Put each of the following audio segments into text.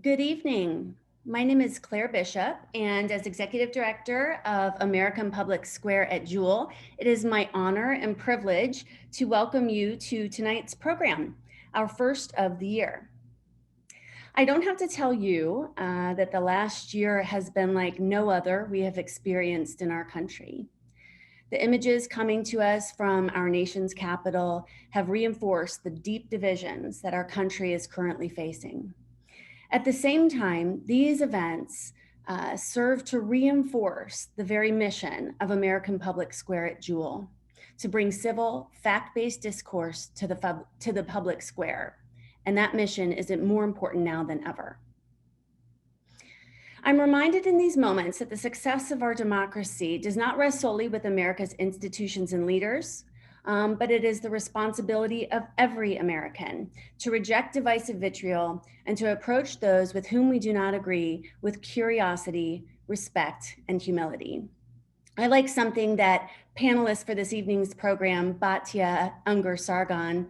Good evening. My name is Claire Bishop, and as Executive Director of American Public Square at Jewell, it is my honor and privilege to welcome you to tonight's program, our first of the year. I don't have to tell you that the last year has been like no other we have experienced in our country. The images coming to us from our nation's capital have reinforced the deep divisions that our country is currently facing. At the same time, these events serve to reinforce the very mission of American Public Square at Jewell, to bring civil, fact-based discourse to the public square. And that mission is more important now than ever. I'm reminded in these moments that the success of our democracy does not rest solely with America's institutions and leaders, but it is the responsibility of every American to reject divisive vitriol and to approach those with whom we do not agree with curiosity, respect, and humility. I like something that panelists for this evening's program, Batya, Ungar-Sargon,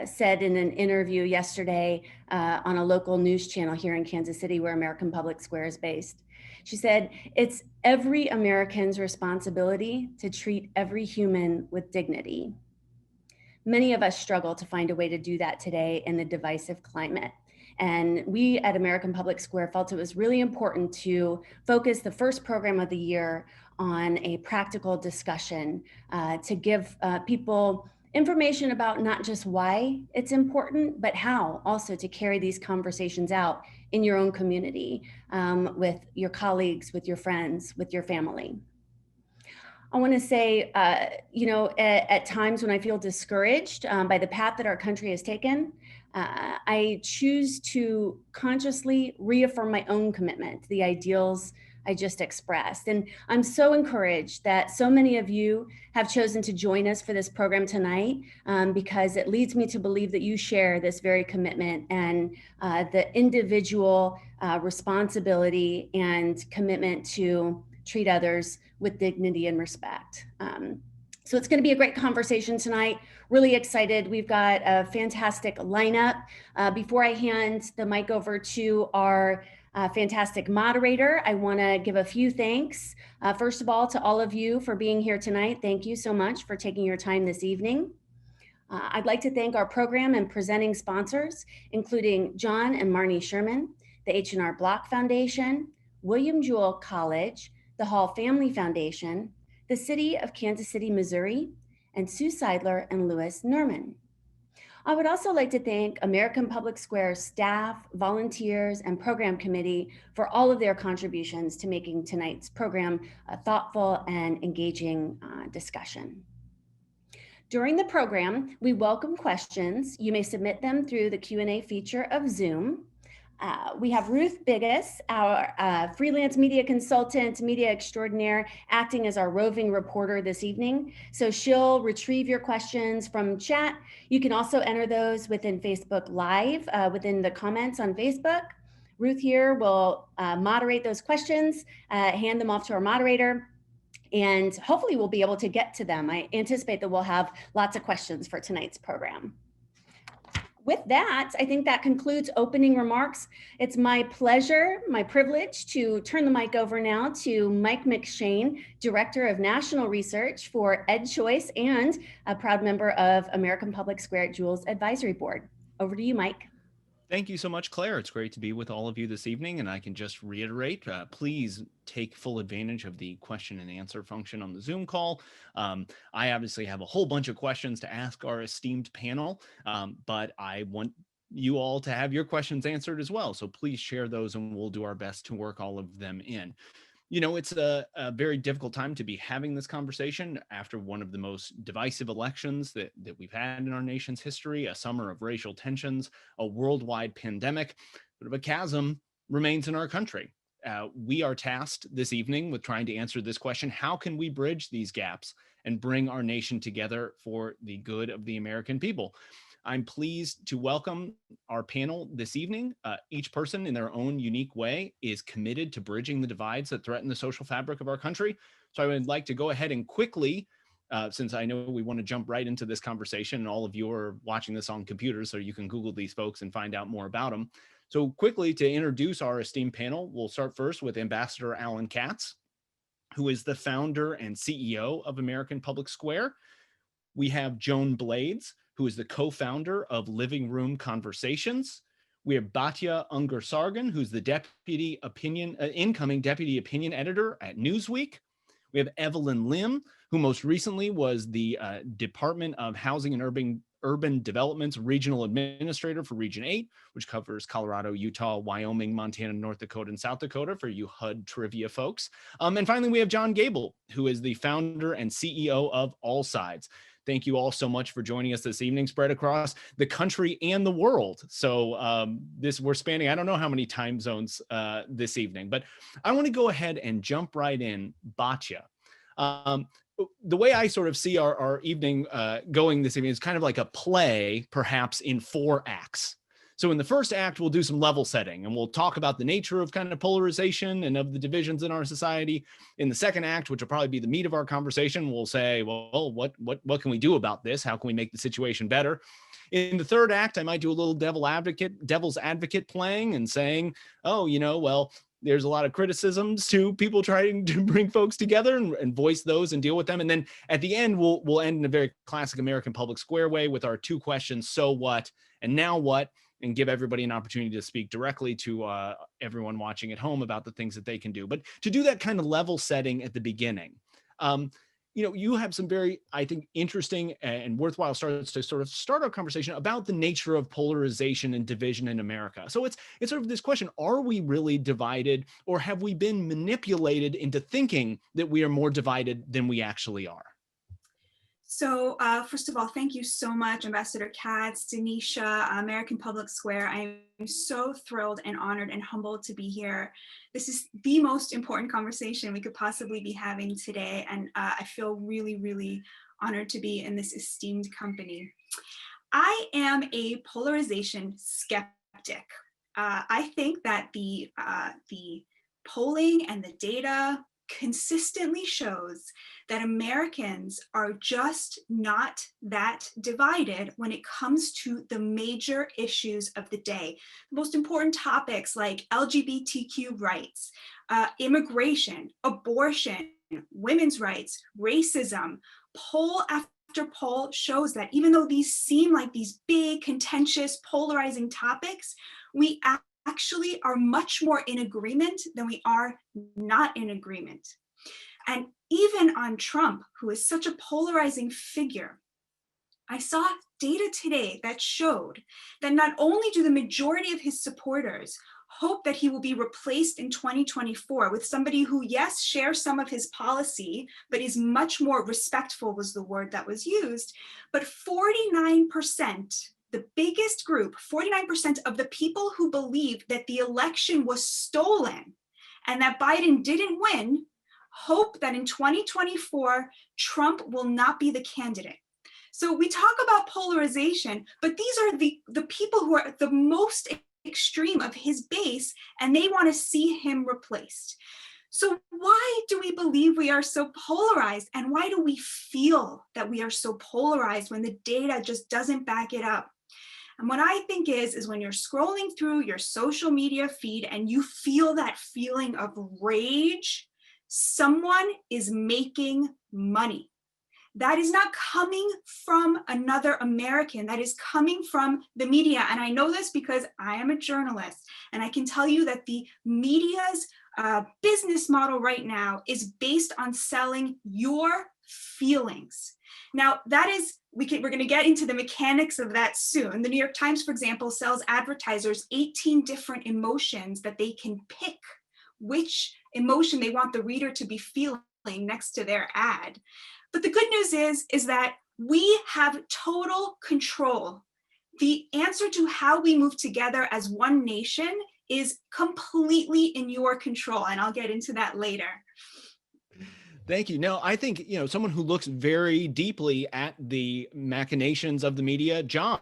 said in an interview yesterday on a local news channel here in Kansas City, where American Public Square is based. She said, "It's every American's responsibility to treat every human with dignity." Many of us struggle to find a way to do that today in the divisive climate. And we at American Public Square felt it was really important to focus the first program of the year on a practical discussion to give people information about not just why it's important, but how also to carry these conversations out in your own community, with your colleagues, with your friends, with your family. I want to say, at times when I feel discouraged by the path that our country has taken, I choose to consciously reaffirm my own commitment to the ideals I just expressed. And I'm so encouraged that so many of you have chosen to join us for this program tonight, because it leads me to believe that you share this very commitment and the individual responsibility and commitment to treat others with dignity and respect. So it's going to be a great conversation tonight. Really excited. We've got a fantastic lineup. Before I hand the mic over to our fantastic moderator, I want to give a few thanks. First of all, to all of you for being here tonight. Thank you so much for taking your time this evening. I'd like to thank our program and presenting sponsors, including John and Marnie Sherman, the H&R Block Foundation, William Jewell College, the Hall Family Foundation, the City of Kansas City, Missouri, and Sue Seidler and Louis Norman. I would also like to thank American Public Square staff, volunteers, and program committee for all of their contributions to making tonight's program a thoughtful and engaging discussion. During the program, we welcome questions. You may submit them through the Q&A feature of Zoom. We have Ruth Biggis, our freelance media consultant, media extraordinaire, acting as our roving reporter this evening. So she'll retrieve your questions from chat. You can also enter those within Facebook Live, within the comments on Facebook. Ruth here will moderate those questions, hand them off to our moderator, and hopefully we'll be able to get to them. I anticipate that we'll have lots of questions for tonight's program. With that, I think that concludes opening remarks. It's my pleasure, my privilege to turn the mic over now to Mike McShane, Director of National Research for EdChoice and a proud member of American Public Square at Jewell's Advisory Board. Over to you, Mike. Thank you so much, Claire. It's great to be with all of you this evening, and I can just reiterate, please take full advantage of the question and answer function on the Zoom call. I obviously have a whole bunch of questions to ask our esteemed panel, but I want you all to have your questions answered as well. So please share those and we'll do our best to work all of them in. You know, it's a very difficult time to be having this conversation after one of the most divisive elections that we've had in our nation's history, a summer of racial tensions, a worldwide pandemic, but a chasm remains in our country. We are tasked this evening with trying to answer this question: how can we bridge these gaps and bring our nation together for the good of the American people? I'm pleased to welcome our panel this evening. Each person in their own unique way is committed to bridging the divides that threaten the social fabric of our country. So I would like to go ahead and quickly, since I know we want to jump right into this conversation, and all of you are watching this on computers, so you can Google these folks and find out more about them. So quickly, to introduce our esteemed panel, we'll start first with Ambassador Allan Katz, who is the founder and CEO of American Public Square. We have Joan Blades, who is the co-founder of Living Room Conversations. We have Batya Ungar-Sargon, who's the incoming deputy opinion editor at Newsweek. We have Evelyn Lim, who most recently was the Department of Housing and Urban Development's regional administrator for Region 8, which covers Colorado, Utah, Wyoming, Montana, North Dakota, and South Dakota for you HUD trivia folks. And finally, we have John Gable, who is the founder and CEO of All Sides. Thank you all so much for joining us this evening, spread across the country and the world. So we're spanning, I don't know how many time zones this evening, but I want to go ahead and jump right in. Batya. The way I sort of see our evening going this evening is kind of like a play, perhaps in 4 acts. So in the first act, we'll do some level setting and we'll talk about the nature of kind of polarization and of the divisions in our society. In the second act, which will probably be the meat of our conversation, we'll say, well, what can we do about this? How can we make the situation better? In the third act, I might do a little devil's advocate playing and saying, oh, well, there's a lot of criticisms to people trying to bring folks together and voice those and deal with them. And then at the end, we'll end in a very classic American Public Square way with our 2 questions, so what and now what, and give everybody an opportunity to speak directly to everyone watching at home about the things that they can do. But to do that kind of level setting at the beginning, you have some very, I think, interesting and worthwhile starts to sort of start our conversation about the nature of polarization and division in America. So it's sort of this question, are we really divided, or have we been manipulated into thinking that we are more divided than we actually are? So first of all, thank you so much, Ambassador Katz, Denisha, American Public Square. I am so thrilled and honored and humbled to be here. This is the most important conversation we could possibly be having today, and I feel really, really honored to be in this esteemed company. I am a polarization skeptic. I think that the polling and the data consistently shows that Americans are just not that divided when it comes to the major issues of the day. The most important topics like LGBTQ rights, immigration, abortion, women's rights, racism, poll after poll shows that even though these seem like these big, contentious, polarizing topics, we actually are much more in agreement than we are not in agreement. And even on Trump, who is such a polarizing figure, I saw data today that showed that not only do the majority of his supporters hope that he will be replaced in 2024 with somebody who, yes, shares some of his policy, but is much more respectful was the word that was used, but 49%, the biggest group, 49% of the people who believe that the election was stolen and that Biden didn't win, hope that in 2024, Trump will not be the candidate. So we talk about polarization, but these are the people who are the most extreme of his base, and they want to see him replaced. So why do we believe we are so polarized? And why do we feel that we are so polarized when the data just doesn't back it up? And what I think is when you're scrolling through your social media feed and you feel that feeling of rage, someone is making money. That is not coming from another American. That is coming from the media. And I know this because I am a journalist. And I can tell you that the media's business model right now is based on selling your feelings. Now, that is, we're going to get into the mechanics of that soon. The New York Times, for example, sells advertisers 18 different emotions that they can pick which emotion they want the reader to be feeling next to their ad. But the good news is that we have total control. The answer to how we move together as one nation is completely in your control, and I'll get into that later. Thank you. No, I think, someone who looks very deeply at the machinations of the media, John,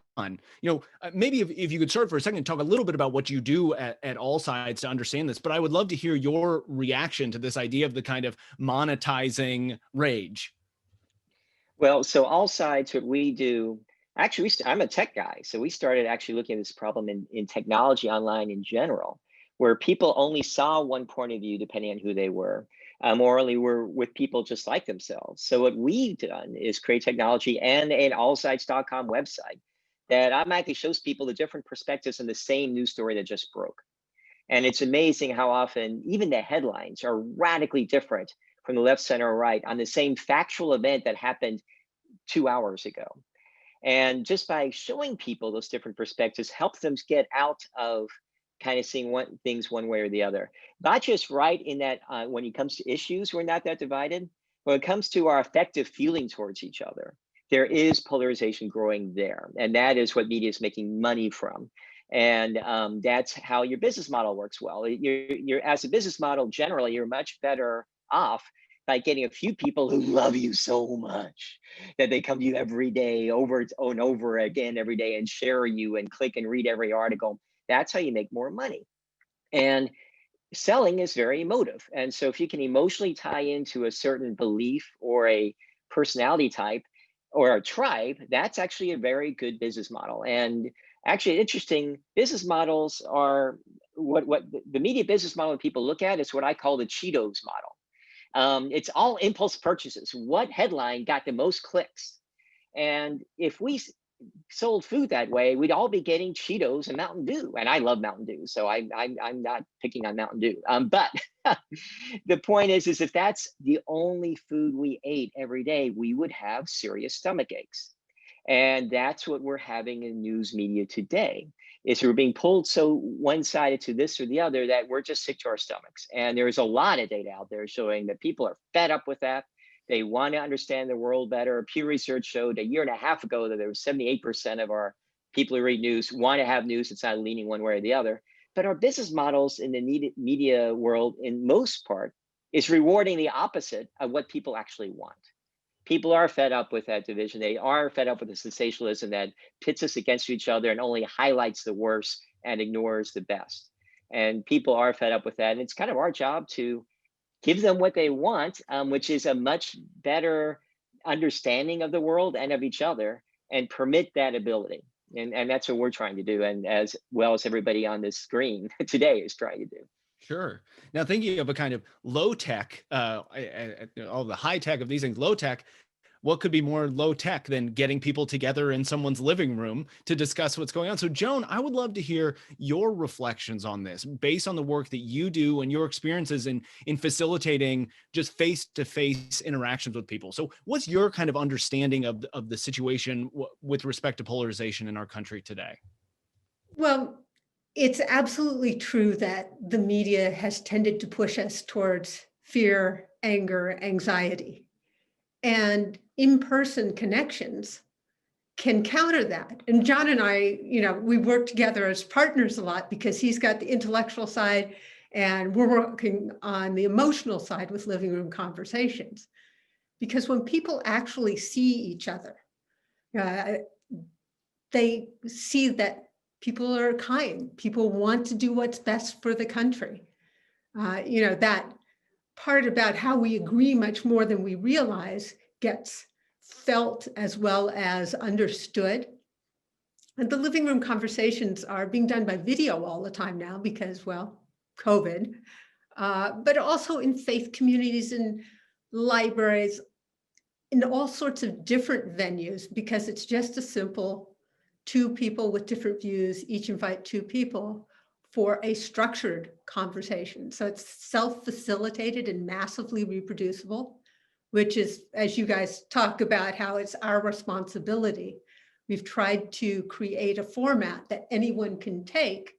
maybe if you could start for a second and talk a little bit about what you do at All Sides to understand this, but I would love to hear your reaction to this idea of the kind of monetizing rage. Well, so All Sides, what we do Actually, I'm a tech guy, so we started actually looking at this problem in technology online in general, where people only saw one point of view depending on who they were, or only were with people just like themselves. So what we've done is create technology and an allsides.com website that automatically shows people the different perspectives on the same news story that just broke. And it's amazing how often even the headlines are radically different from the left, center, or right on the same factual event that happened 2 hours ago. And just by showing people those different perspectives helps them get out of kind of seeing things one way or the other. Not just right in that when it comes to issues, we're not that divided. When it comes to our affective feeling towards each other, there is polarization growing there. And that is what media is making money from. And that's how your business model works well. You're as a business model, generally, you're much better off by getting a few people who love you so much that they come to you every day over and over again every day and share you and click and read every article. That's how you make more money. And selling is very emotive. And so if you can emotionally tie into a certain belief or a personality type or a tribe, that's actually a very good business model. And actually interesting business models are what the media business model that people look at is what I call the Cheetos model. It's all impulse purchases. What headline got the most clicks? And if we sold food that way, we'd all be getting Cheetos and Mountain Dew. And I love Mountain Dew, so I'm not picking on Mountain Dew. But the point is if that's the only food we ate every day, we would have serious stomach aches. And that's what we're having in news media today, is we're being pulled so one-sided to this or the other that we're just sick to our stomachs. And there's a lot of data out there showing that people are fed up with that. They want to understand the world better. Pew Research showed a year and a half ago that there was 78% of our people who read news want to have news that's not leaning one way or the other. But our business models in the media world, in most part, is rewarding the opposite of what people actually want. People are fed up with that division. They are fed up with the sensationalism that pits us against each other and only highlights the worst and ignores the best. And people are fed up with that. And it's kind of our job to give them what they want, which is a much better understanding of the world and of each other, and permit that ability. And that's what we're trying to do. And as well as everybody on this screen today is trying to do. Sure. Now, thinking of a kind of low tech, all the high tech of these things, low tech, what could be more low tech than getting people together in someone's living room to discuss what's going on? So, Joan, I would love to hear your reflections on this based on the work that you do and your experiences in facilitating just face-to-face interactions with people. So what's your kind of understanding of the situation with respect to polarization in our country today? Well, it's absolutely true that the media has tended to push us towards fear, anger, anxiety. And in-person connections can counter that. And John and I, we work together as partners a lot because he's got the intellectual side and we're working on the emotional side with living room conversations. Because when people actually see each other, they see that people are kind. People want to do what's best for the country. That part about how we agree much more than we realize gets felt as well as understood. And the living room conversations are being done by video all the time now because, well, COVID, but also in faith communities and libraries, in all sorts of different venues, because it's just a simple two people with different views, each invite two people for a structured conversation. So it's self-facilitated and massively reproducible, which is, as you guys talk about how it's our responsibility, we've tried to create a format that anyone can take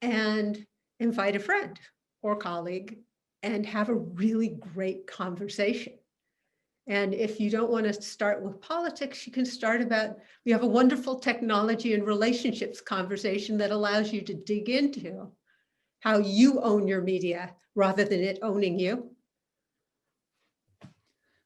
and invite a friend or colleague and have a really great conversation. And if you don't want to start with politics, you can start about, we have a wonderful technology and relationships conversation that allows you to dig into how you own your media rather than it owning you.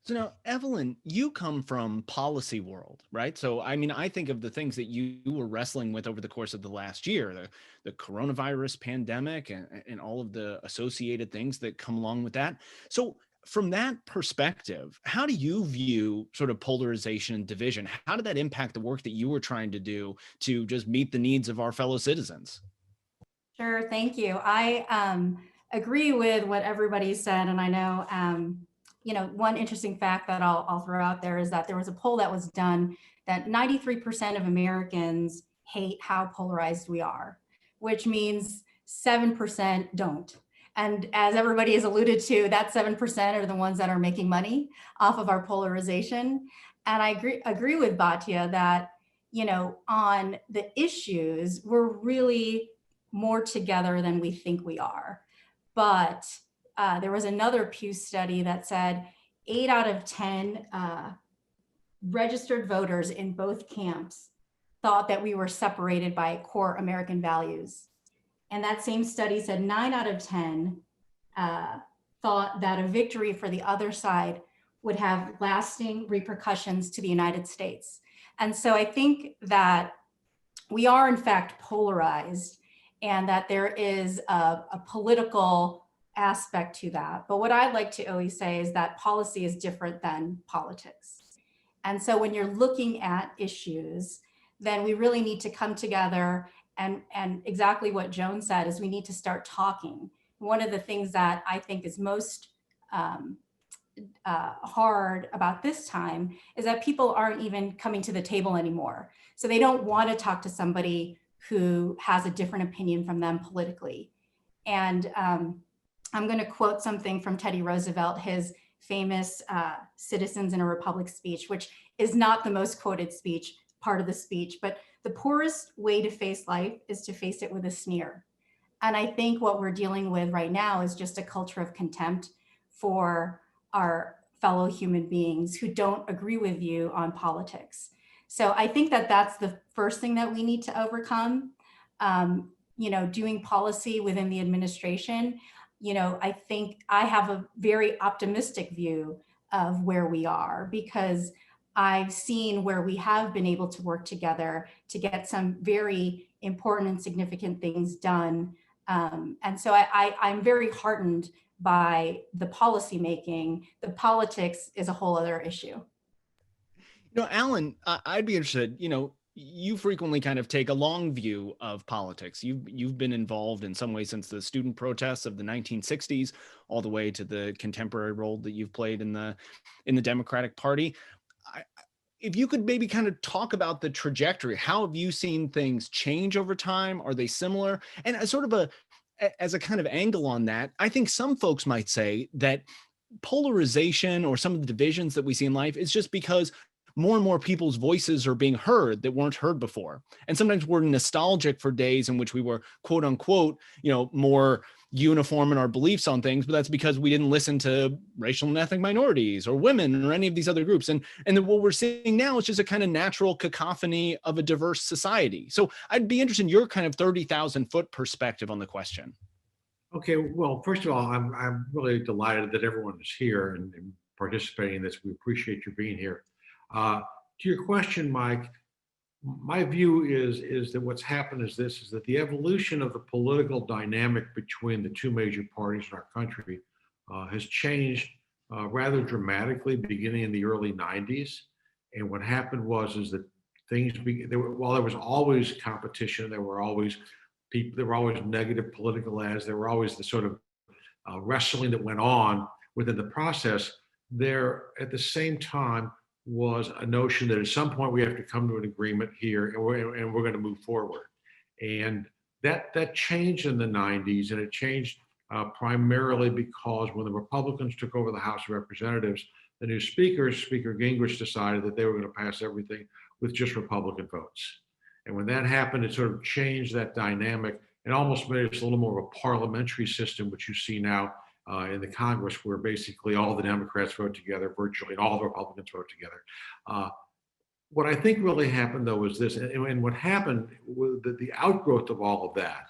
So now, Evelyn, you come from policy world, right? So, I mean, I think of the things that you were wrestling with over the course of the last year, the coronavirus pandemic and all of the associated things that come along with that. So from that perspective, how do you view sort of polarization and division? How did that impact the work that you were trying to do to just meet the needs of our fellow citizens? Sure, thank you. I agree with what everybody said, and I know, one interesting fact that I'll throw out there is that there was a poll that was done that 93% of Americans hate how polarized we are, which means 7% don't. And as everybody has alluded to, that 7% are the ones that are making money off of our polarization. And I agree with Batya that, on the issues, we're really more together than we think we are. But there was another Pew study that said 8 out of 10 registered voters in both camps thought that we were separated by core American values. And that same study said 9 out of 10 thought that a victory for the other side would have lasting repercussions to the United States. And so I think that we are in fact polarized, and that there is a political aspect to that. But what I like to always say is that policy is different than politics. And so when you're looking at issues, then we really need to come together, and exactly what Joan said is we need to start talking. One of the things that I think is most hard about this time is that people aren't even coming to the table anymore. So they don't want to talk to somebody who has a different opinion from them politically. And I'm going to quote something from Teddy Roosevelt, his famous Citizens in a Republic speech, which is not the most quoted part of the speech, but the poorest way to face life is to face it with a sneer. And I think what we're dealing with right now is just a culture of contempt for our fellow human beings who don't agree with you on politics. So I think that that's the first thing that we need to overcome. Doing policy within the administration, I think I have a very optimistic view of where we are, because I've seen where we have been able to work together to get some very important and significant things done. And so I'm very heartened by the policy making. The politics is a whole other issue. Allan, I'd be interested, you frequently kind of take a long view of politics. You've been involved in some way since the student protests of the 1960s, all the way to the contemporary role that you've played in the Democratic Party. If you could maybe kind of talk about the trajectory, how have you seen things change over time? Are they similar? And as a kind of angle on that, I think some folks might say that polarization or some of the divisions that we see in life is just because more and more people's voices are being heard that weren't heard before. And sometimes we're nostalgic for days in which we were, quote unquote, more uniform in our beliefs on things, but that's because we didn't listen to racial and ethnic minorities or women or any of these other groups. And then what we're seeing now is just a kind of natural cacophony of a diverse society. So I'd be interested in your kind of 30,000 foot perspective on the question. Okay, well, first of all, I'm really delighted that everyone is here and participating in this. We appreciate you being here. To your question, Mike, my view is that what's happened is that the evolution of the political dynamic between the two major parties in our country has changed rather dramatically beginning in the early 90s. And what happened was that while there was always competition, there were always negative political ads, there were always the sort of wrestling that went on within the process. There, at the same time, was a notion that at some point we have to come to an agreement here, and we're going to move forward. And that changed in the 90s, and it changed primarily because when the Republicans took over the House of Representatives, the new Speaker Gingrich, decided that they were going to pass everything with just Republican votes. And when that happened, it sort of changed that dynamic and almost made us a little more of a parliamentary system, which you see now in the Congress, where basically all the Democrats vote together virtually and all the Republicans vote together. What I think really happened, though, was this, and what happened with the outgrowth of all of that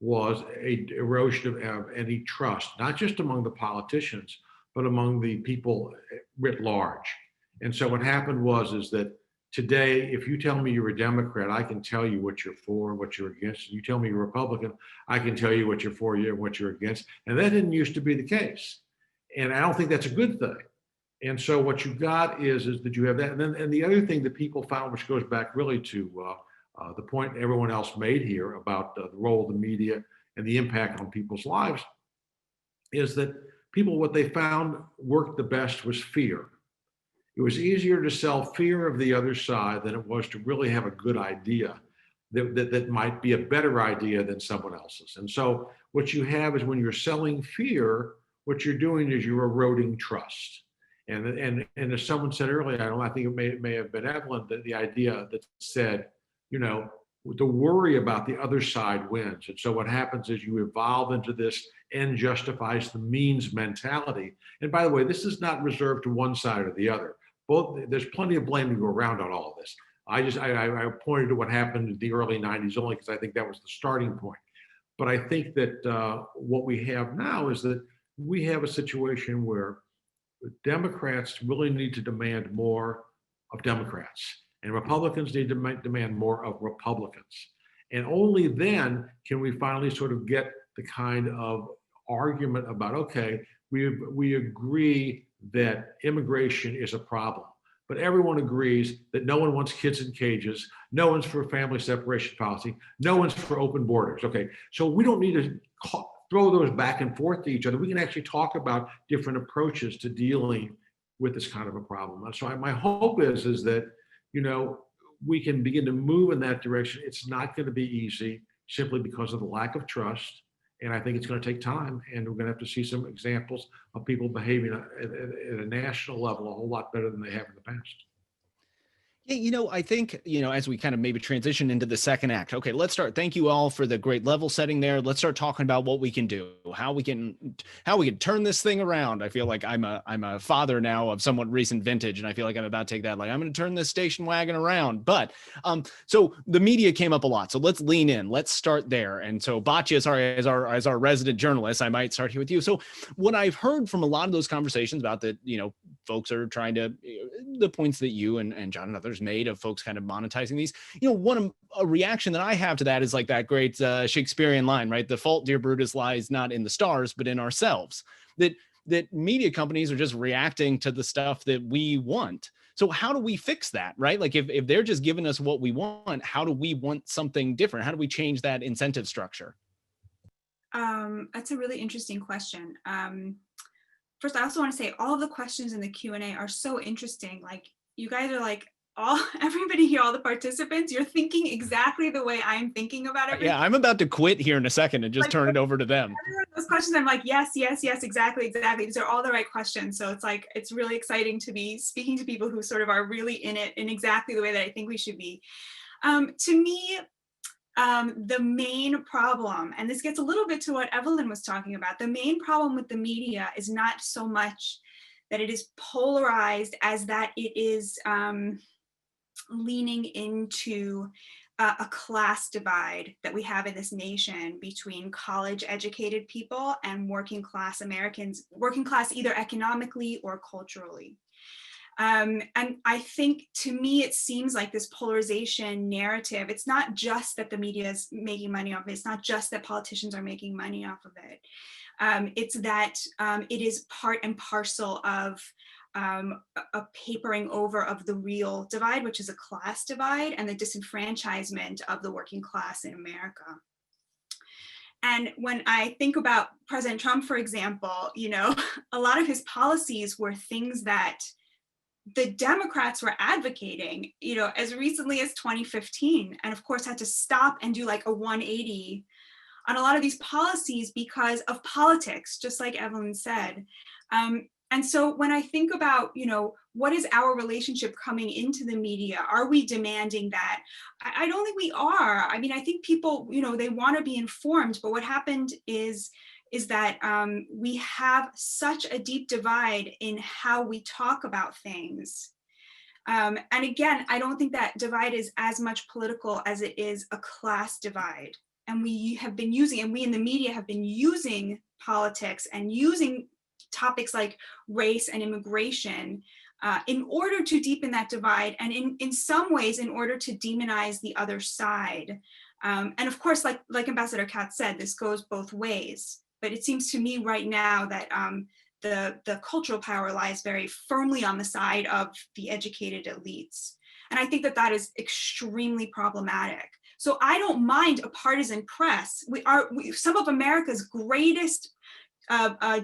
was a erosion of any trust, not just among the politicians, but among the people writ large. And so what happened was that today, if you tell me you're a Democrat, I can tell you what you're for and what you're against. You tell me you're a Republican, I can tell you what you're for and what you're against. And that didn't used to be the case. And I don't think that's a good thing. And so what you got is that you have that. And the other thing that people found, which goes back really to the point everyone else made here about the role of the media and the impact on people's lives, is that people, what they found worked the best was fear. It was easier to sell fear of the other side than it was to really have a good idea that might be a better idea than someone else's. And so what you have is when you're selling fear, what you're doing is you're eroding trust. And as someone said earlier, I think it may have been Evelyn, that the idea that said, you know, the worry about the other side wins. And so what happens is you evolve into this end justifies the means mentality. And by the way, this is not reserved to one side or the other. Both, there's plenty of blame to go around on all of this. I pointed to what happened in the early 90s only because I think that was the starting point. But I think that what we have now is that we have a situation where Democrats really need to demand more of Democrats, and Republicans need to demand more of Republicans. And only then can we finally sort of get the kind of argument about, okay, we agree that immigration is a problem, but everyone agrees that no one wants kids in cages, no one's for family separation policy, no one's for open borders. Okay, so we don't need to throw those back and forth to each other. We can actually talk about different approaches to dealing with this kind of a problem. And so my hope is that, you know, we can begin to move in that direction. It's not going to be easy simply because of the lack of trust. And I think it's going to take time, and we're going to have to see some examples of people behaving at a national level a whole lot better than they have in the past. Yeah, you know, I think, you know, as we kind of maybe transition into the second act, okay, let's start. Thank you all for the great level setting there. Let's start talking about what we can do, how we can turn this thing around. I feel like I'm a father now of somewhat recent vintage, and I feel like I'm about to take that, like, I'm going to turn this station wagon around. But so the media came up a lot, so let's lean in. Let's start there. And so Batya, sorry, as our resident journalist, I might start here with you. So what I've heard from a lot of those conversations about that, you know, folks are trying to, the points that you and John and others made of folks kind of monetizing these, you know, a reaction that I have to that is like that great Shakespearean line, right? The fault, dear Brutus, lies not in the stars, but in ourselves. That media companies are just reacting to the stuff that we want. So how do we fix that, right? Like if they're just giving us what we want, how do we want something different? How do we change that incentive structure? That's a really interesting question. First, I also want to say all of the questions in the Q&A are so interesting. Like, you guys are like, everybody here, all the participants, you're thinking exactly the way I'm thinking about everything. Yeah, I'm about to quit here in a second and just turn it over to them. Every one of those questions, I'm like, yes, exactly. These are all the right questions. So it's like, it's really exciting to be speaking to people who sort of are really in it in exactly the way that I think we should be. To me, the main problem, and this gets a little bit to what Evelyn was talking about, the main problem with the media is not so much that it is polarized as that it is leaning into a class divide that we have in this nation between college educated people and working class Americans, working class either economically or culturally. And I think, to me, it seems like this polarization narrative, it's not just that the media is making money off of it. It's not just that politicians are making money off of it. It's that it is part and parcel of a papering over of the real divide, which is a class divide, and the disenfranchisement of the working class in America. And when I think about President Trump, for example, you know, a lot of his policies were things that the Democrats were advocating, you know, as recently as 2015, and of course had to stop and do like a 180 on a lot of these policies because of politics, just like Evelyn said. And so when I think about, you know, what is our relationship coming into the media? Are we demanding that? I don't think we are. I mean, I think people, you know, they want to be informed, but what happened is that we have such a deep divide in how we talk about things. And again, I don't think that divide is as much political as it is a class divide. And we have been using, and we in the media have been using politics and using topics like race and immigration in order to deepen that divide, and in some ways in order to demonize the other side. And of course, like Ambassador Katz said, this goes both ways. But it seems to me right now that the cultural power lies very firmly on the side of the educated elites. And I think that that is extremely problematic. So I don't mind a partisan press. Some of America's greatest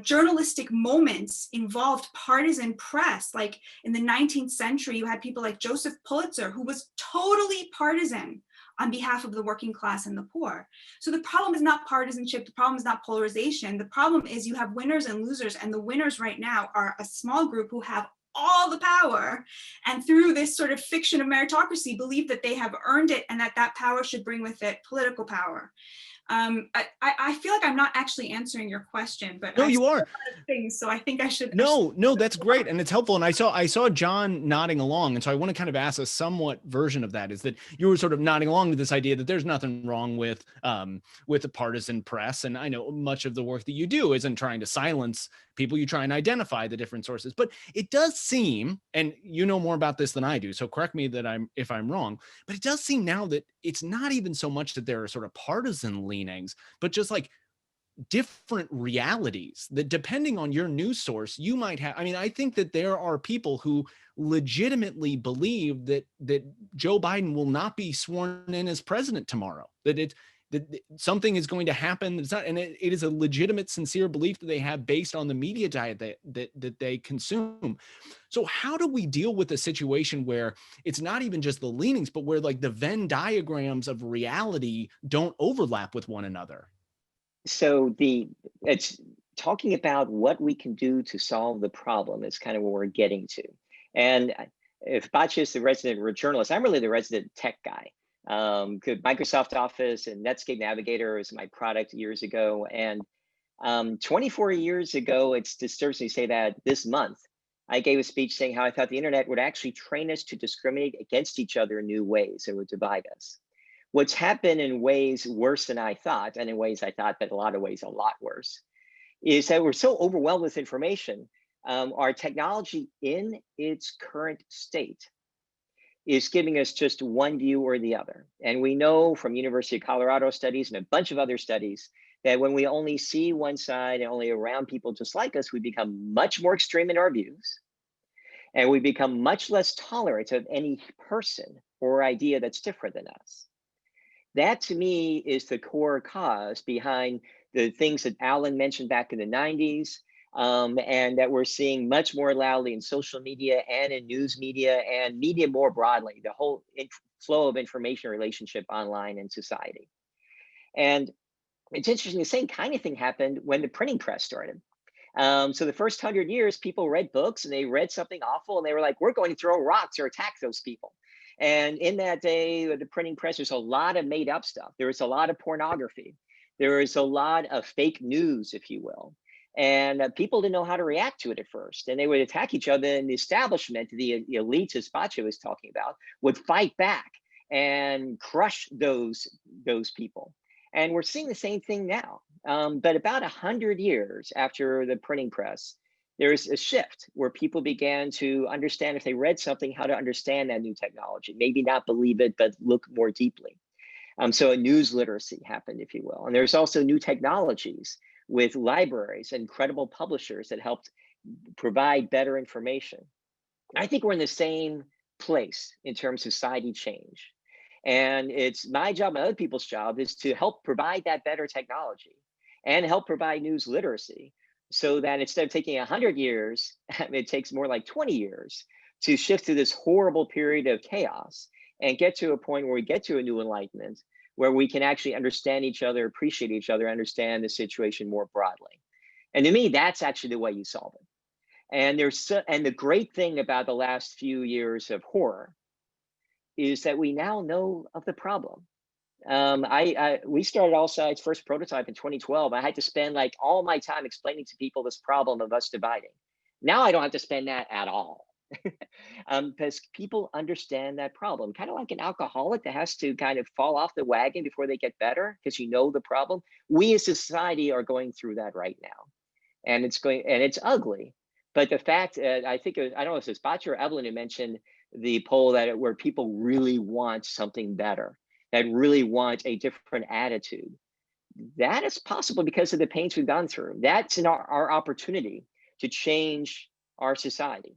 journalistic moments involved partisan press. Like in the 19th century, you had people like Joseph Pulitzer, who was totally partisan on behalf of the working class and the poor. So the problem is not partisanship, the problem is not polarization. The problem is you have winners and losers, and the winners right now are a small group who have all the power, and through this sort of fiction of meritocracy, believe that they have earned it and that that power should bring with it political power. I feel like I'm not actually answering your question, but no, you are. Things, so I think I should. No, that's great, and it's helpful. And I saw John nodding along, and so I want to kind of ask a somewhat version of that. Is that you were sort of nodding along to this idea that there's nothing wrong with the partisan press, and I know much of the work that you do isn't trying to silence people. You try and identify the different sources, but it does seem, and you know more about this than I do, so correct me if I'm wrong, but it does seem now that it's not even so much that there are sort of partisan leanings, but just like different realities that depending on your news source, you might have. I mean, I think that there are people who legitimately believe that Joe Biden will not be sworn in as president tomorrow, that something is going to happen. It's not, and it is a legitimate, sincere belief that they have based on the media diet that they consume. So how do we deal with a situation where it's not even just the leanings, but where like the Venn diagrams of reality don't overlap with one another? So it's talking about what we can do to solve the problem is kind of what we're getting to. And if Batya is the resident journalist, I'm really the resident tech guy. Microsoft Office and Netscape Navigator is my product years ago. And 24 years ago, it disturbs me to say that this month, I gave a speech saying how I thought the internet would actually train us to discriminate against each other in new ways. It would divide us. What's happened in ways worse than I thought, and in ways I thought that a lot of ways a lot worse, is that we're so overwhelmed with information. Our technology in its current state is giving us just one view or the other. And we know from University of Colorado studies and a bunch of other studies that when we only see one side and only around people just like us, we become much more extreme in our views. And we become much less tolerant of any person or idea that's different than us. That to me is the core cause behind the things that Allan mentioned back in the 90s, and that we're seeing much more loudly in social media and in news media and media more broadly, the whole flow of information relationship online in society. And it's interesting, the same kind of thing happened when the printing press started. So the first 100 years, people read books and they read something awful and they were like, we're going to throw rocks or attack those people. And in that day, the printing press, there's a lot of made up stuff. There was a lot of pornography. There was a lot of fake news, if you will. And people didn't know how to react to it at first. And they would attack each other, and the establishment, the elites, as Batya was talking about, would fight back and crush those people. And we're seeing the same thing now. But about 100 years after the printing press, there's a shift where people began to understand, if they read something, how to understand that new technology, maybe not believe it, but look more deeply. So a news literacy happened, if you will. And there's also new technologies with libraries and credible publishers that helped provide better information. I think we're in the same place in terms of society change. And it's my job and other people's job is to help provide that better technology and help provide news literacy, so that instead of taking 100 years, it takes more like 20 years to shift through this horrible period of chaos and get to a point where we get to a new enlightenment, where we can actually understand each other, appreciate each other, understand the situation more broadly. And to me, that's actually the way you solve it. And the great thing about the last few years of horror is that we now know of the problem. We started All Sides' first prototype in 2012. I had to spend like all my time explaining to people this problem of us dividing. Now I don't have to spend that at all. Because people understand that problem, kind of like an alcoholic that has to kind of fall off the wagon before they get better, because you know the problem. We as a society are going through that right now, and it's ugly. But the fact, I think I don't know if it's Batya or Evelyn who mentioned the poll where people really want something better, that really want a different attitude. That is possible because of the pains we've gone through. That's in our opportunity to change our society.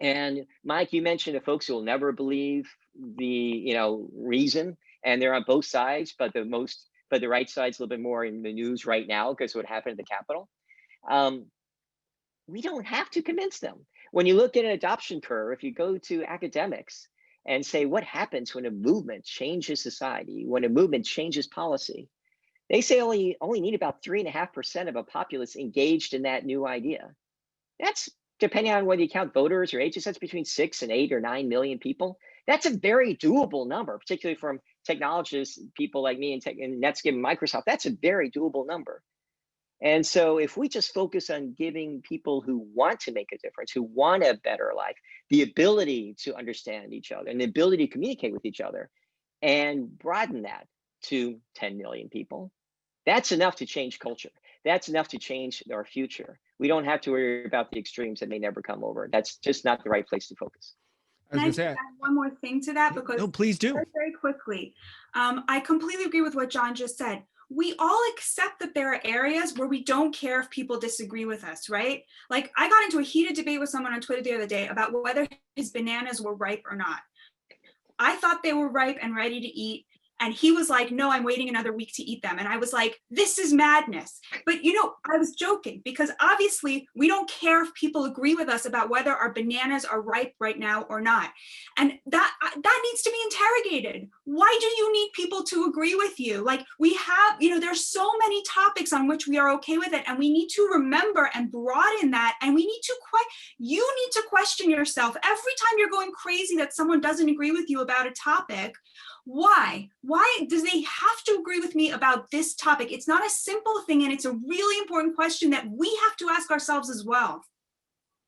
And Mike, you mentioned the folks who will never believe the reason, and they're on both sides, but the right side's a little bit more in the news right now because of what happened at the Capitol. We don't have to convince them. When you look at an adoption curve, if you go to academics and say what happens when a movement changes society, when a movement changes policy, they say only need about 3.5% of a populace engaged in that new idea. That's, depending on whether you count voters or ages, that's between 6 and 8 or 9 million people. That's a very doable number, particularly from technologists, people like me and Netscape and Microsoft. That's a very doable number. And so if we just focus on giving people who want to make a difference, who want a better life, the ability to understand each other and the ability to communicate with each other, and broaden that to 10 million people, that's enough to change culture. That's enough to change our future. We don't have to worry about the extremes that may never come over. That's just not the right place to focus. Can I just add one more thing to that? Because no, please do. Very quickly. I completely agree with what John just said. We all accept that there are areas where we don't care if people disagree with us, right? Like, I got into a heated debate with someone on Twitter the other day about whether his bananas were ripe or not. I thought they were ripe and ready to eat. And he was like, no, I'm waiting another week to eat them. And I was like, this is madness. But I was joking, because obviously we don't care if people agree with us about whether our bananas are ripe right now or not. And that needs to be interrogated. Why do you need people to agree with you? Like, we have, there's so many topics on which we are okay with it. And we need to remember and broaden that. And we need to, you need to question yourself every time you're going crazy that someone doesn't agree with you about a topic. Why do they have to agree with me about this topic? It's not a simple thing, and it's a really important question that we have to ask ourselves as well.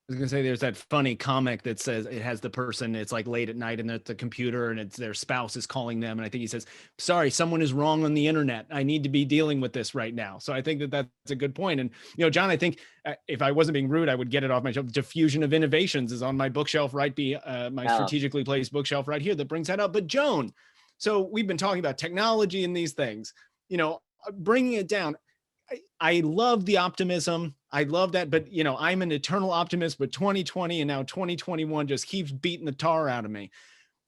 I was gonna say, there's that funny comic that says it has the person, it's like late at night and at the computer and it's their spouse is calling them. And I think he says, sorry, someone is wrong on the internet. I need to be dealing with this right now. So I think that that's a good point. And, John, I think if I wasn't being rude, I would get it off my shelf. Diffusion of Innovations is on my bookshelf, right? My strategically placed bookshelf right here that brings that up. But Joan, so we've been talking about technology and these things, bringing it down. I love the optimism. I love that. But, I'm an eternal optimist, but 2020 and now 2021 just keeps beating the tar out of me.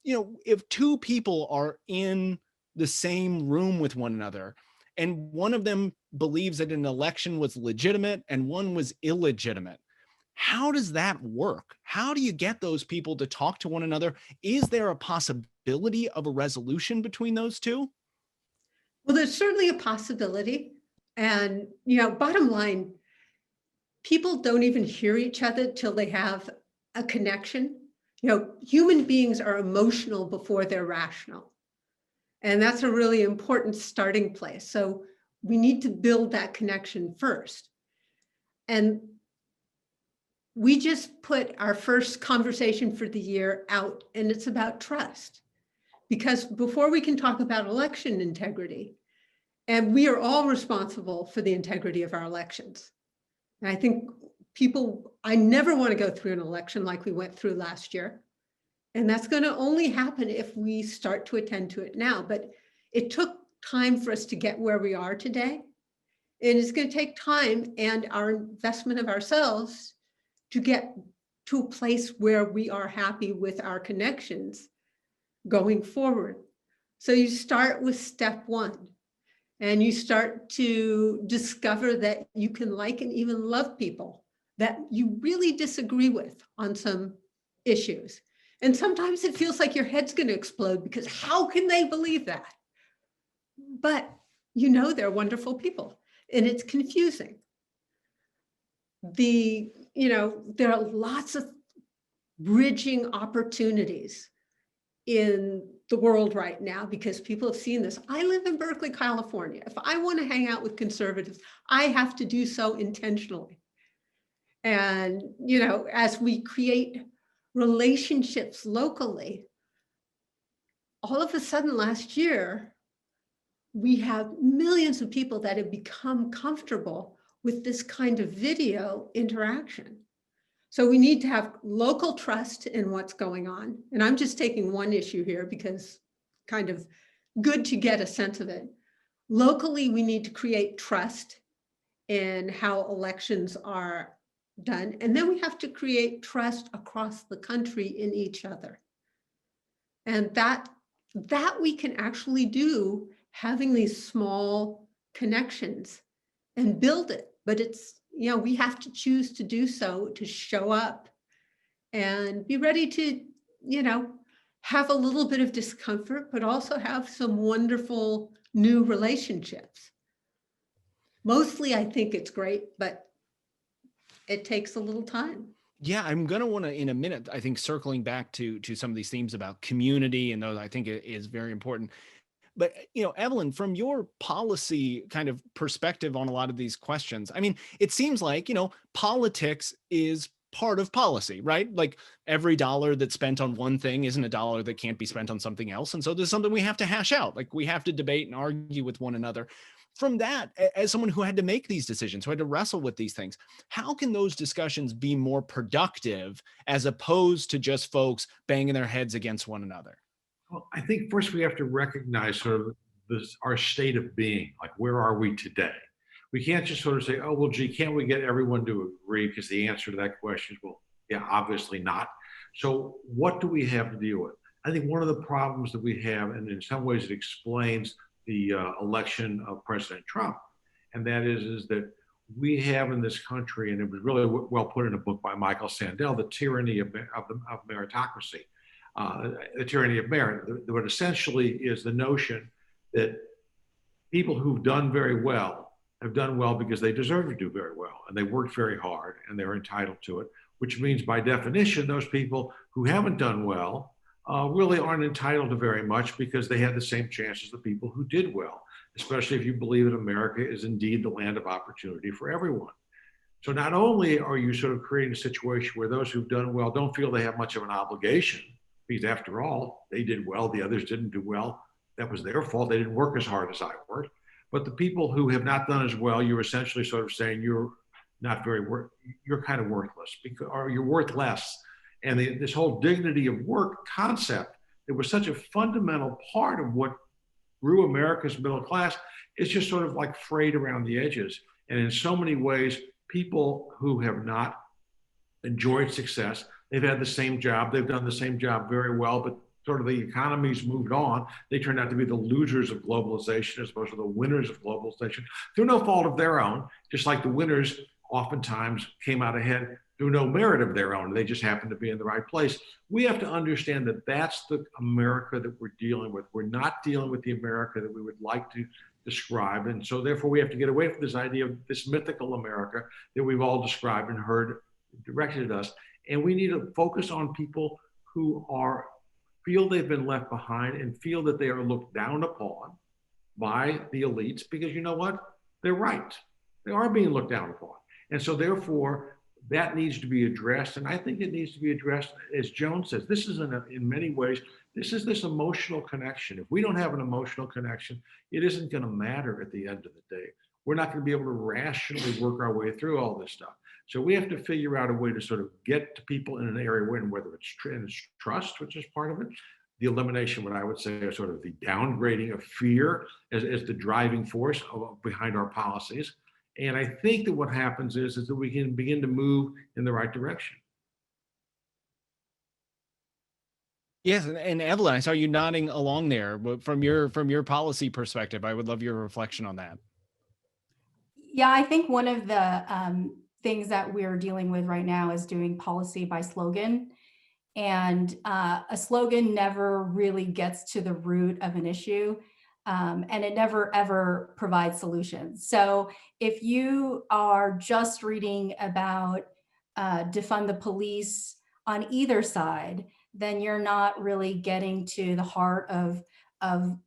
If two people are in the same room with one another and one of them believes that an election was legitimate and one was illegitimate, how does that work? How do you get those people to talk to one another? Is there a possibility of a resolution between those two? Well, there's certainly a possibility. And, bottom line, people don't even hear each other till they have a connection. Human beings are emotional before they're rational. And that's a really important starting place. So we need to build that connection first. And we just put our first conversation for the year out, and it's about trust. Because before we can talk about election integrity, and we are all responsible for the integrity of our elections. And I think I never want to go through an election like we went through last year. And that's going to only happen if we start to attend to it now. But it took time for us to get where we are today. And it's going to take time and our investment of ourselves to get to a place where we are happy with our connections going forward. So you start with step one. And you start to discover that you can like and even love people that you really disagree with on some issues. And sometimes it feels like your head's going to explode because how can they believe that? But they're wonderful people and it's confusing. There are lots of bridging opportunities in the world right now because people have seen this. I live in Berkeley, California. If I want to hang out with conservatives, I have to do so intentionally. And, as we create relationships locally, all of a sudden last year, we have millions of people that have become comfortable with this kind of video interaction. So we need to have local trust in what's going on. And I'm just taking one issue here because kind of good to get a sense of it. Locally, we need to create trust in how elections are done. And then we have to create trust across the country in each other. And that we can actually do, having these small connections and build it. But it's, we have to choose to do so, to show up and be ready to, have a little bit of discomfort, but also have some wonderful new relationships. Mostly, I think it's great, but it takes a little time. Yeah, I'm going to want to, in a minute, I think circling back to some of these themes about community, and those I think is very important. But, Evelyn, from your policy kind of perspective on a lot of these questions, I mean, it seems like, politics is part of policy, right? Like every dollar that's spent on one thing isn't a dollar that can't be spent on something else. And so there's something we have to hash out. Like we have to debate and argue with one another. From that, as someone who had to make these decisions, who had to wrestle with these things, how can those discussions be more productive as opposed to just folks banging their heads against one another? Well, I think first we have to recognize sort of our state of being, like where are we today? We can't just sort of say, oh, well, gee, can't we get everyone to agree? Because the answer to that question is, well, yeah, obviously not. So what do we have to deal with? I think one of the problems that we have, and in some ways it explains the election of President Trump, and that is that we have in this country, and it was really well put in a book by Michael Sandel, the tyranny of meritocracy, the tyranny of merit. What essentially is the notion that people who've done very well have done well because they deserve to do very well, and they worked very hard, and they're entitled to it, which means by definition, those people who haven't done well really aren't entitled to very much because they had the same chance as the people who did well, especially if you believe that America is indeed the land of opportunity for everyone. So not only are you sort of creating a situation where those who've done well don't feel they have much of an obligation, because after all, they did well, the others didn't do well. That was their fault. They didn't work as hard as I worked. But the people who have not done as well, you're essentially sort of saying you're not very you're kind of worthless, or you're worth less. And this whole dignity of work concept, it was such a fundamental part of what grew America's middle class. It's just sort of like frayed around the edges. And in so many ways, people who have not enjoyed success, they've had the same job, they've done the same job very well, but sort of the economy's moved on. They turned out to be the losers of globalization as opposed to the winners of globalization through no fault of their own, just like the winners oftentimes came out ahead through no merit of their own. They just happened to be in the right place. We have to understand that that's the America that we're dealing with. We're not dealing with the America that we would like to describe. And so therefore we have to get away from this idea of this mythical America that we've all described and heard directed at us. And we need to focus on people who feel they've been left behind and feel that they are looked down upon by the elites, because you know what? They're right. They are being looked down upon. And so therefore, that needs to be addressed. And I think it needs to be addressed, as Joan says, this is in many ways, this is this emotional connection. If we don't have an emotional connection, it isn't going to matter at the end of the day. We're not going to be able to rationally work our way through all this stuff. So we have to figure out a way to sort of get to people in an area whether it's trust, which is part of it, the elimination, what I would say, is sort of the downgrading of fear as the driving force behind our policies. And I think that what happens is that we can begin to move in the right direction. Yes, and Evelyn, I saw you nodding along there. From your policy perspective, I would love your reflection on that. Yeah, I think one of the things that we're dealing with right now is doing policy by slogan. And a slogan never really gets to the root of an issue. And it never, ever provides solutions. So if you are just reading about defund the police on either side, then you're not really getting to the heart of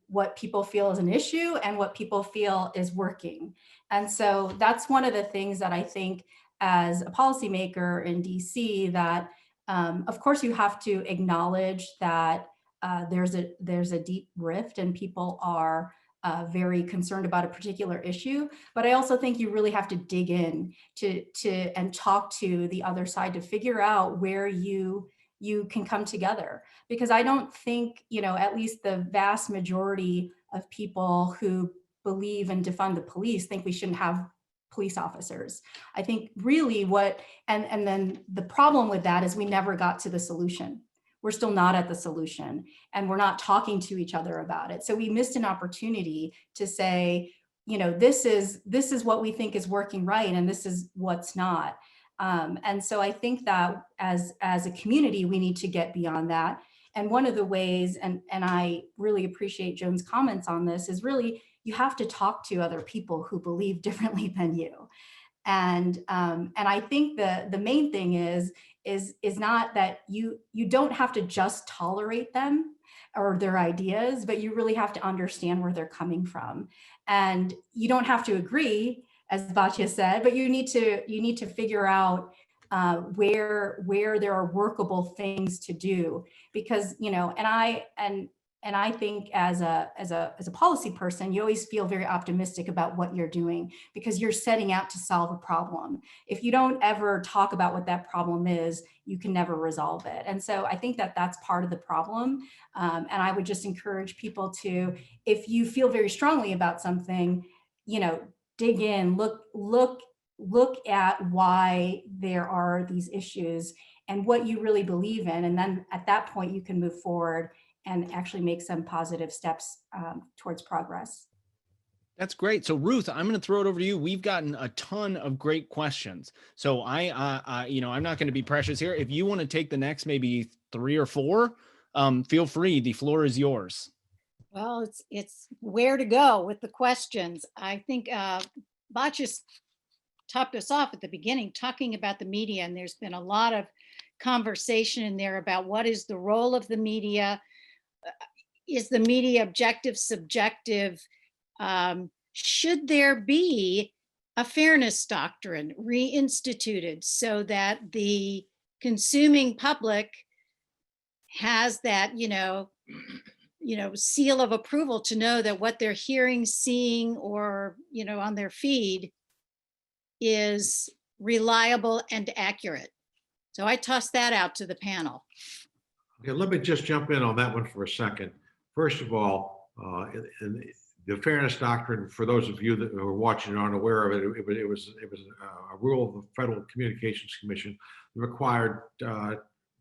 what people feel is an issue and what people feel is working. And so that's one of the things that I think as a policymaker in DC that, of course, you have to acknowledge that there's a deep rift and people are very concerned about a particular issue. But I also think you really have to dig in and talk to the other side to figure out where you can come together. Because I don't think, at least the vast majority of people who believe in defund the police think we shouldn't have police officers. I think really and then the problem with that is we never got to the solution. We're still not at the solution, and we're not talking to each other about it. So we missed an opportunity to say, this is what we think is working right, and this is what's not. And so I think that as a community, we need to get beyond that. And one of the ways, and I really appreciate Joan's comments on this, is really you have to talk to other people who believe differently than you. And I think the main thing is not that you don't have to just tolerate them or their ideas, but you really have to understand where they're coming from. And you don't have to agree, as Batya said, but you need to figure out where there are workable things to do, because and I think as a policy person, you always feel very optimistic about what you're doing because you're setting out to solve a problem. If you don't ever talk about what that problem is, you can never resolve it. And so I think that that's part of the problem. And I would just encourage people to, if you feel very strongly about something, dig in, look at why there are these issues and what you really believe in. And then at that point, you can move forward and actually make some positive steps towards progress. That's great. So Ruth, I'm going to throw it over to you. We've gotten a ton of great questions. So I'm not going to be precious here. If you want to take the next maybe 3 or 4, feel free. The floor is yours. Well, it's where to go with the questions. I think Batya topped us off at the beginning talking about the media, and there's been a lot of conversation in there about what is the role of the media. Is the media objective, subjective? Should there be a fairness doctrine reinstituted so that the consuming public has that, seal of approval to know that what they're hearing, seeing, or, on their feed is reliable and accurate? So I toss that out to the panel. Okay, let me just jump in on that one for a second. First of all, in the fairness doctrine, for those of you that are watching and aren't aware of it, it was a rule of the Federal Communications Commission that required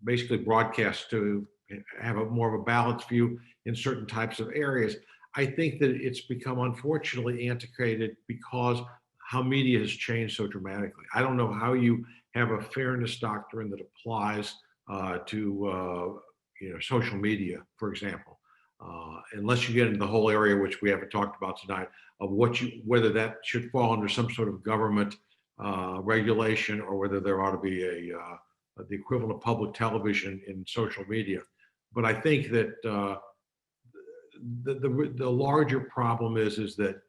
basically broadcasts to have more of a balanced view in certain types of areas. I think that it's become unfortunately antiquated because how media has changed so dramatically. I don't know how you have a fairness doctrine that applies to social media, for example, unless you get into the whole area, which we haven't talked about tonight, of whether that should fall under some sort of government regulation or whether there ought to be the equivalent of public television in social media. But I think that the larger problem is that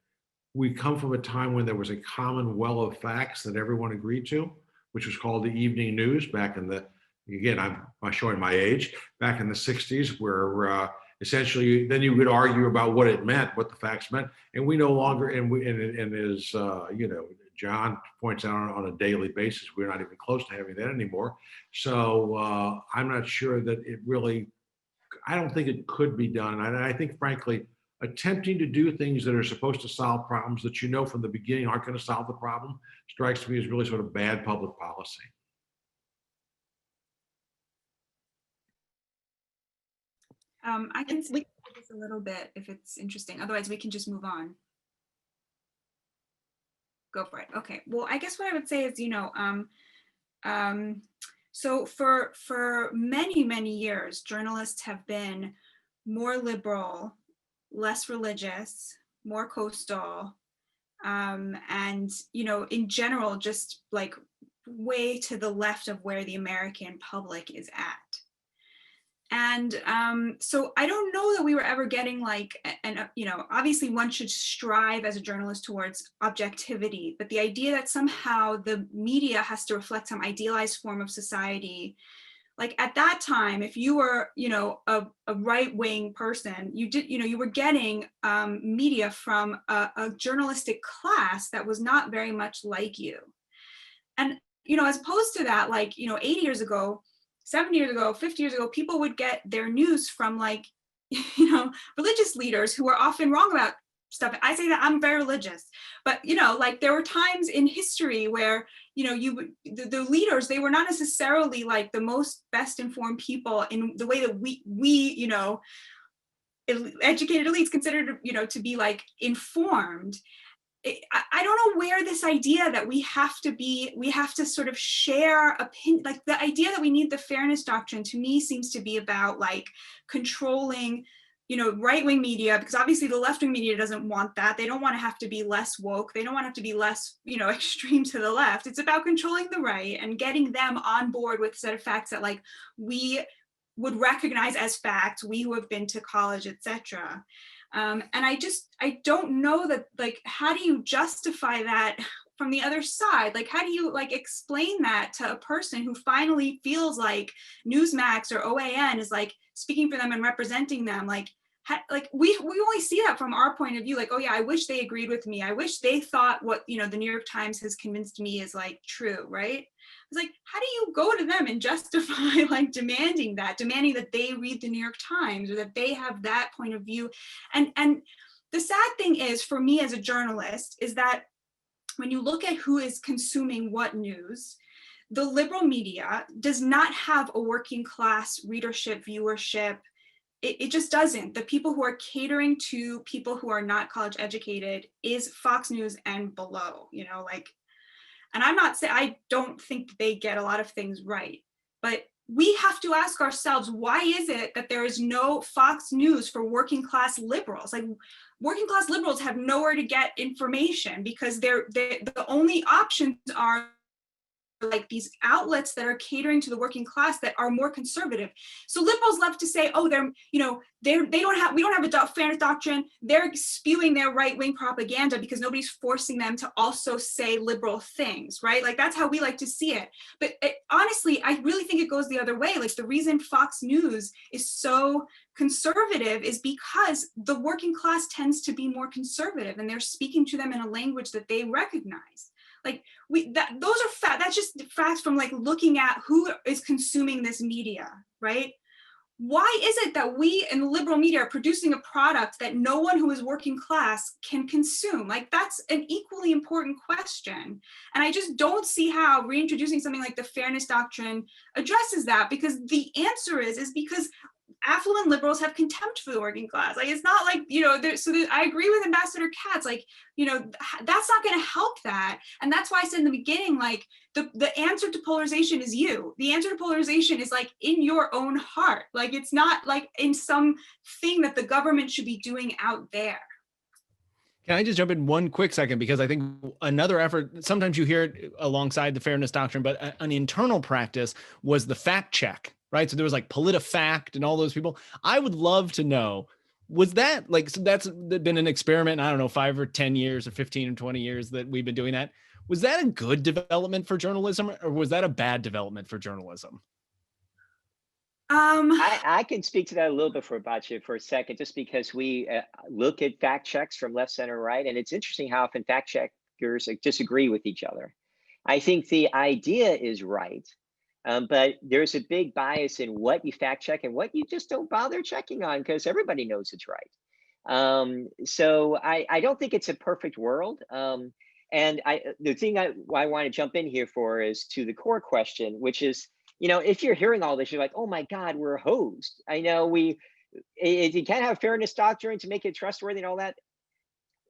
we come from a time when there was a common well of facts that everyone agreed to, which was called the evening news back in the, again, I'm showing my age, back in the 60s, where essentially then you would argue about what it meant, what the facts meant. And we no longer, and as John points out on a daily basis, we're not even close to having that anymore. So I'm not sure that it really, I don't think it could be done. And I think, frankly, attempting to do things that are supposed to solve problems that from the beginning aren't going to solve the problem strikes me as really sort of bad public policy. I can speak to this a little bit if it's interesting. Otherwise, we can just move on. Go for it. Okay. Well, I guess what I would say is, so for many, many years, journalists have been more liberal, less religious, more coastal, and, in general, just like way to the left of where the American public is at. And so I don't know that we were ever getting obviously one should strive as a journalist towards objectivity, but the idea that somehow the media has to reflect some idealized form of society, like at that time, if you were, a right-wing person, you were getting media from a journalistic class that was not very much like you. And, as opposed to that, 80 years ago, 70 years ago, 50 years ago, people would get their news from religious leaders who were often wrong about stuff. I say that I'm very religious, but like there were times in history where, the leaders, they were not necessarily like the most best informed people in the way that we educated elites considered, to be like informed. I don't know where this idea that we have to sort of share opinion, like the idea that we need the fairness doctrine, to me seems to be about like controlling, right-wing media, because obviously the left-wing media doesn't want that. They don't want to have to be less woke. They don't want to have to be less, extreme to the left. It's about controlling the right and getting them on board with a set of facts that like we would recognize as facts, we who have been to college, etc. And I don't know that, like, how do you justify that from the other side? Like, how do you like explain that to a person who finally feels like Newsmax or OAN is like speaking for them and representing them? We only see that from our point of view, like, oh yeah, I wish they agreed with me. I wish they thought what, the New York Times has convinced me is like true, right? It's like, how do you go to them and justify like demanding that they read the New York Times or that they have that point of view? And the sad thing is, for me as a journalist, is that when you look at who is consuming what news, the liberal media does not have a working class readership, viewership. It just doesn't. The people who are catering to people who are not college educated is Fox News and below, and I'm not saying, I don't think they get a lot of things right, but we have to ask ourselves, why is it that there is no Fox News for working class liberals? Like, working class liberals have nowhere to get information because the only options are like these outlets that are catering to the working class that are more conservative. So liberals love to say, oh, we don't have a fairness doctrine. They're spewing their right-wing propaganda because nobody's forcing them to also say liberal things, right? Like, that's how we like to see it. But honestly, I really think it goes the other way. Like, the reason Fox News is so conservative is because the working class tends to be more conservative and they're speaking to them in a language that they recognize. Like, those are that's just facts from like looking at who is consuming this media, right? Why is it that we in the liberal media are producing a product that no one who is working class can consume? Like, that's an equally important question. And I just don't see how reintroducing something like the fairness doctrine addresses that, because the answer is because affluent liberals have contempt for the working class. Like, it's not like, I agree with Ambassador Katz, like, that's not going to help that. And that's why I said in the beginning, like, the answer to polarization is you. The answer to polarization is like in your own heart. Like, it's not like in some thing that the government should be doing out there. Can I just jump in one quick second? Because I think another effort, sometimes you hear it alongside the fairness doctrine, but an internal practice was the fact check, right? So there was like PolitiFact and all those people. I would love to know, was that like, so that's been an experiment, I don't know, 5 or 10 years or 15 or 20 years that we've been doing that. Was that a good development for journalism, or was that a bad development for journalism? I can speak to that a little bit for Batya for a second, just because we look at fact checks from left, center, right, and it's interesting how often fact checkers disagree with each other. I think the idea is right, but there's a big bias in what you fact check and what you just don't bother checking on because everybody knows it's right. So I don't think it's a perfect world. And the thing I want to jump in here for is to the core question, which is, if you're hearing all this, you're like, oh my God, we're hosed. I know you can't have fairness doctrine to make it trustworthy and all that.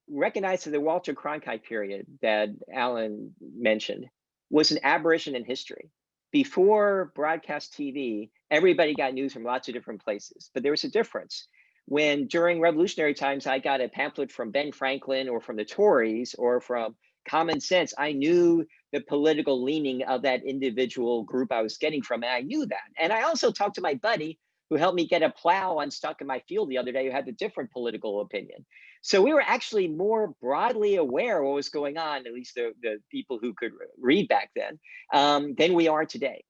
Recognize that the Walter Cronkite period that Allan mentioned was an aberration in history. Before broadcast TV, everybody got news from lots of different places, but there was a difference. When during revolutionary times, I got a pamphlet from Ben Franklin or from the Tories or from Common Sense, I knew the political leaning of that individual group I was getting from, and I knew that. And I also talked to my buddy who helped me get a plow unstuck in my field the other day who had a different political opinion. So we were actually more broadly aware of what was going on, at least the people who could read back then, than we are today.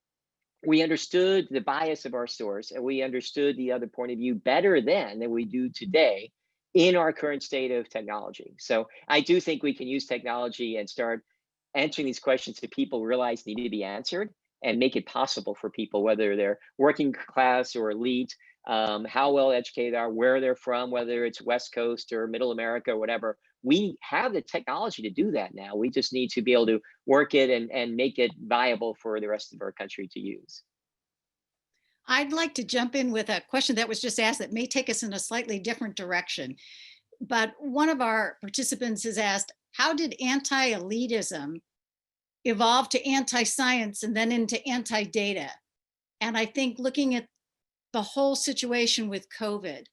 We understood the bias of our source, and we understood the other point of view better then than we do today in our current state of technology. So I do think we can use technology and start answering these questions that people realize need to be answered and make it possible for people, whether they're working class or elite, how well educated they are, where they're from, whether it's West Coast or Middle America or whatever. We have the technology to do that now. We just need to be able to work it and make it viable for the rest of our country to use. I'd like to jump in with a question that was just asked that may take us in a slightly different direction. But one of our participants has asked, how did anti-elitism evolve to anti-science and then into anti-data? And I think looking at the whole situation with COVID,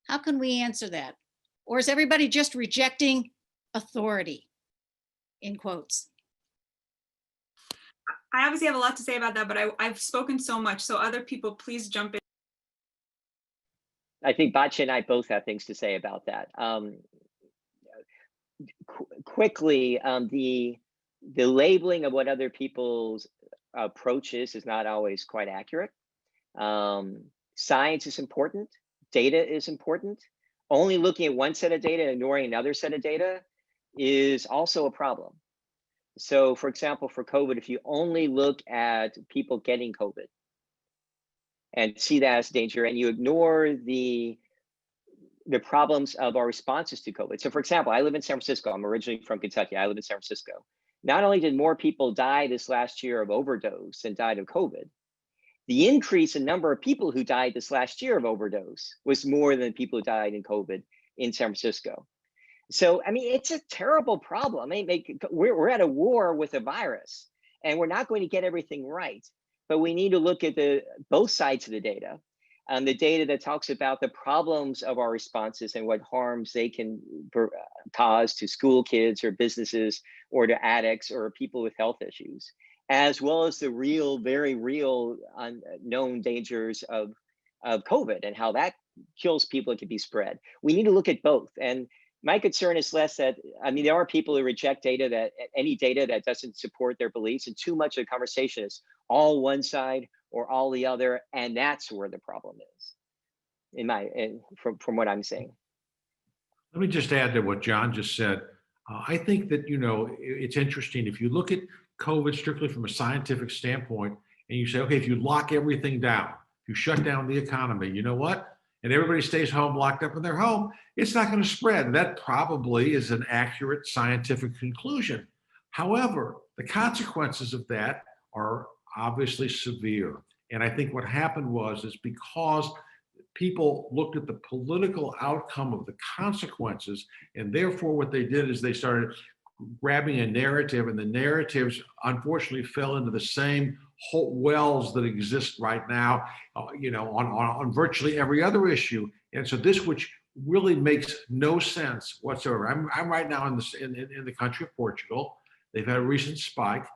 how can we answer that? Or is everybody just rejecting authority, in quotes? I obviously have a lot to say about that, but I've spoken so much, so other people please jump in. I think Batya and I both have things to say about that. Quickly, the labeling of what other people's approach is not always quite accurate. Science is important, data is important. Only looking at one set of data and ignoring another set of data is also a problem. So for example, for COVID, if you only look at people getting COVID and see that as danger, and you ignore the problems of our responses to COVID. So for example, I live in San Francisco. I'm originally from Kentucky. I live in San Francisco. Not only did more people die this last year of overdose than died of COVID, the increase in number of people who died this last year of overdose was more than people who died in COVID in San Francisco. So, I mean, it's a terrible problem. I mean, we're at a war with a virus, and we're not going to get everything right. But we need to look at both sides of the data that talks about the problems of our responses and what harms they can cause to school kids or businesses or to addicts or people with health issues, as well as the real, very real unknown dangers of COVID and how that kills people and can be spread. We need to look at both. And my concern is less that, I mean, there are people who reject any data that doesn't support their beliefs, and too much of the conversation is all one side or all the other, and that's where the problem is, from what I'm saying. Let me just add to what John just said. I think that, it's interesting. If you look at COVID strictly from a scientific standpoint, and you say, okay, if you lock everything down, if you shut down the economy, you know what? And everybody stays home, locked up in their home, it's not going to spread. That probably is an accurate scientific conclusion. However, the consequences of that are obviously severe. And I think what happened is because people looked at the political outcome of the consequences, and therefore what they did is they started grabbing a narrative, and the narratives unfortunately fell into the same wells that exist right now, on virtually every other issue. And so this, which really makes no sense whatsoever. I'm right now in the country of Portugal. They've had a recent spike.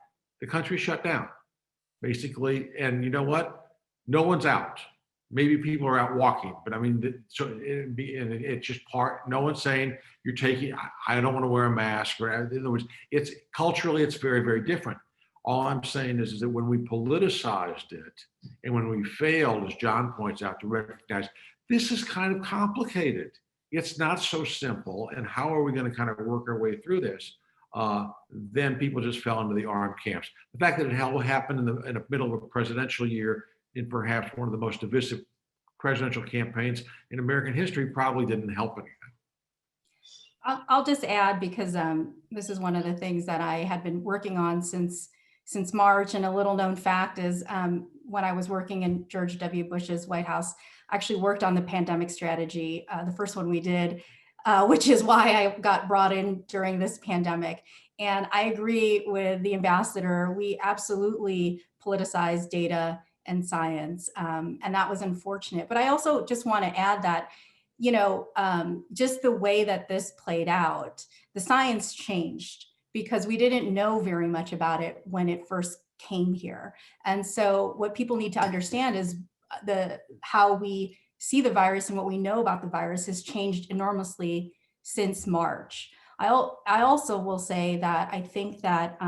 The country shut down, basically. And you know what? No one's out. Maybe people are out walking, but I mean, it's just no one's saying you're taking, I don't want to wear a mask, or in other words, it's culturally, it's very, very different. All I'm saying is that when we politicized it, and when we failed, as John points out, to recognize this is kind of complicated. It's not so simple. And how are we going to kind of work our way through this? Then people just fell into the armed camps. The fact that it happened in the middle of a presidential year, in perhaps one of the most divisive presidential campaigns in American history, probably didn't help anything. I'll just add, because this is one of the things that I had been working on since March, and a little known fact is when I was working in George W. Bush's White House, I actually worked on the pandemic strategy, the first one we did, which is why I got brought in during this pandemic. And I agree with the ambassador. We absolutely politicized data and science, and that was unfortunate. But I also just want to add that, just the way that this played out, the science changed, because we didn't know very much about it when it first came here. And so what people need to understand is how we see the virus and what we know about the virus has changed enormously since March. I also will say that I think that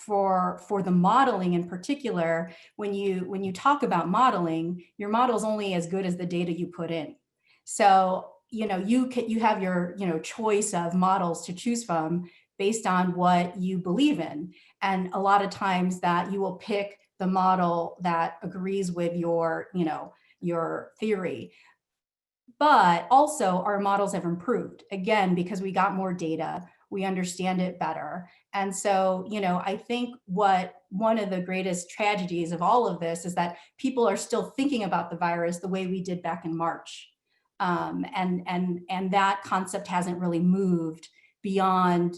for the modeling in particular, when you talk about modeling, your model is only as good as the data you put in. So you have your choice of models to choose from based on what you believe in, and a lot of times that you will pick the model that agrees with your your theory. But also our models have improved, again, because we got more data, we understand it better. And so, you know, I think one of the greatest tragedies of all of this is that people are still thinking about the virus the way we did back in March. And that concept hasn't really moved beyond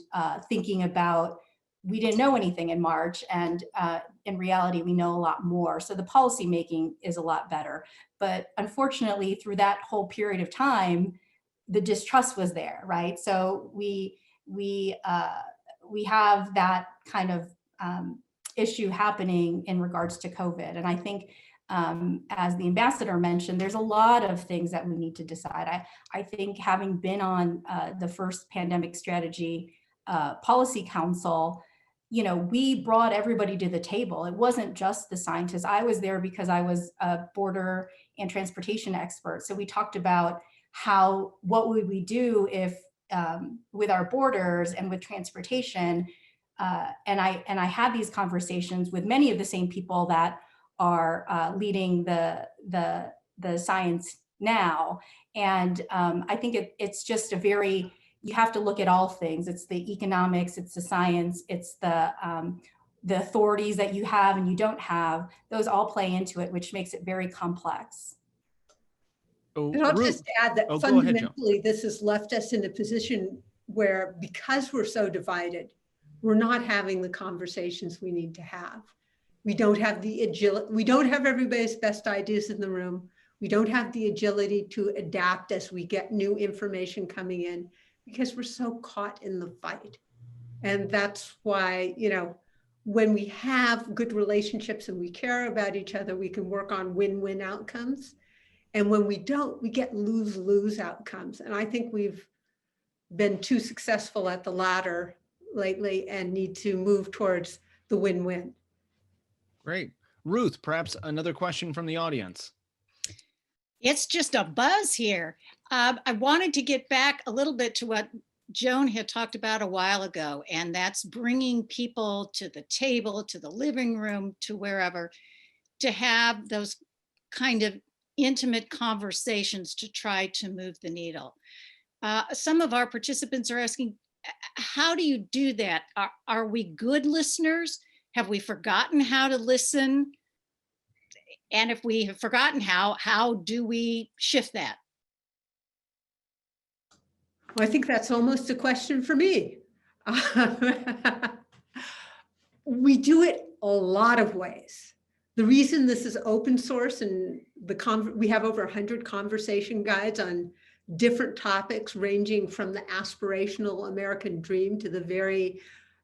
thinking about, we didn't know anything in March, and in reality, we know a lot more. So the policy making is a lot better. But unfortunately, through that whole period of time, the distrust was there, right? So we have that kind of issue happening in regards to COVID. And I think, as the ambassador mentioned, there's a lot of things that we need to decide. I think, having been on the first pandemic strategy policy council, you know, we brought everybody to the table. It wasn't just the scientists. I was there because I was a border and transportation expert. So we talked about what would we do if with our borders and with transportation. And I had these conversations with many of the same people that are leading the science now. And I think it's just you have to look at all things. It's the economics, it's the science, it's the authorities that you have and you don't have. Those all play into it, which makes it very complex. And I'll just add that fundamentally, this has left us in a position where, because we're so divided, we're not having the conversations we need to have. We don't have the agility. We don't have everybody's best ideas in the room. We don't have the agility to adapt as we get new information coming in, because we're so caught in the fight. And that's why, you know, when we have good relationships and we care about each other, we can work on win-win outcomes. And when we don't, we get lose-lose outcomes. And I think we've been too successful at the latter lately and need to move towards the win-win. Great. Ruth, perhaps another question from the audience. It's just a buzz here. I wanted to get back a little bit to what Joan had talked about a while ago, and that's bringing people to the table, to the living room, to wherever, to have those kind of intimate conversations to try to move the needle. Some of our participants are asking, how do you do that? Are we good listeners? Have we forgotten how to listen? And if we have forgotten how do we shift that? Well, I think that's almost a question for me. We do it a lot of ways. The reason this is open source and we have over 100 conversation guides on different topics, ranging from the aspirational American dream to the very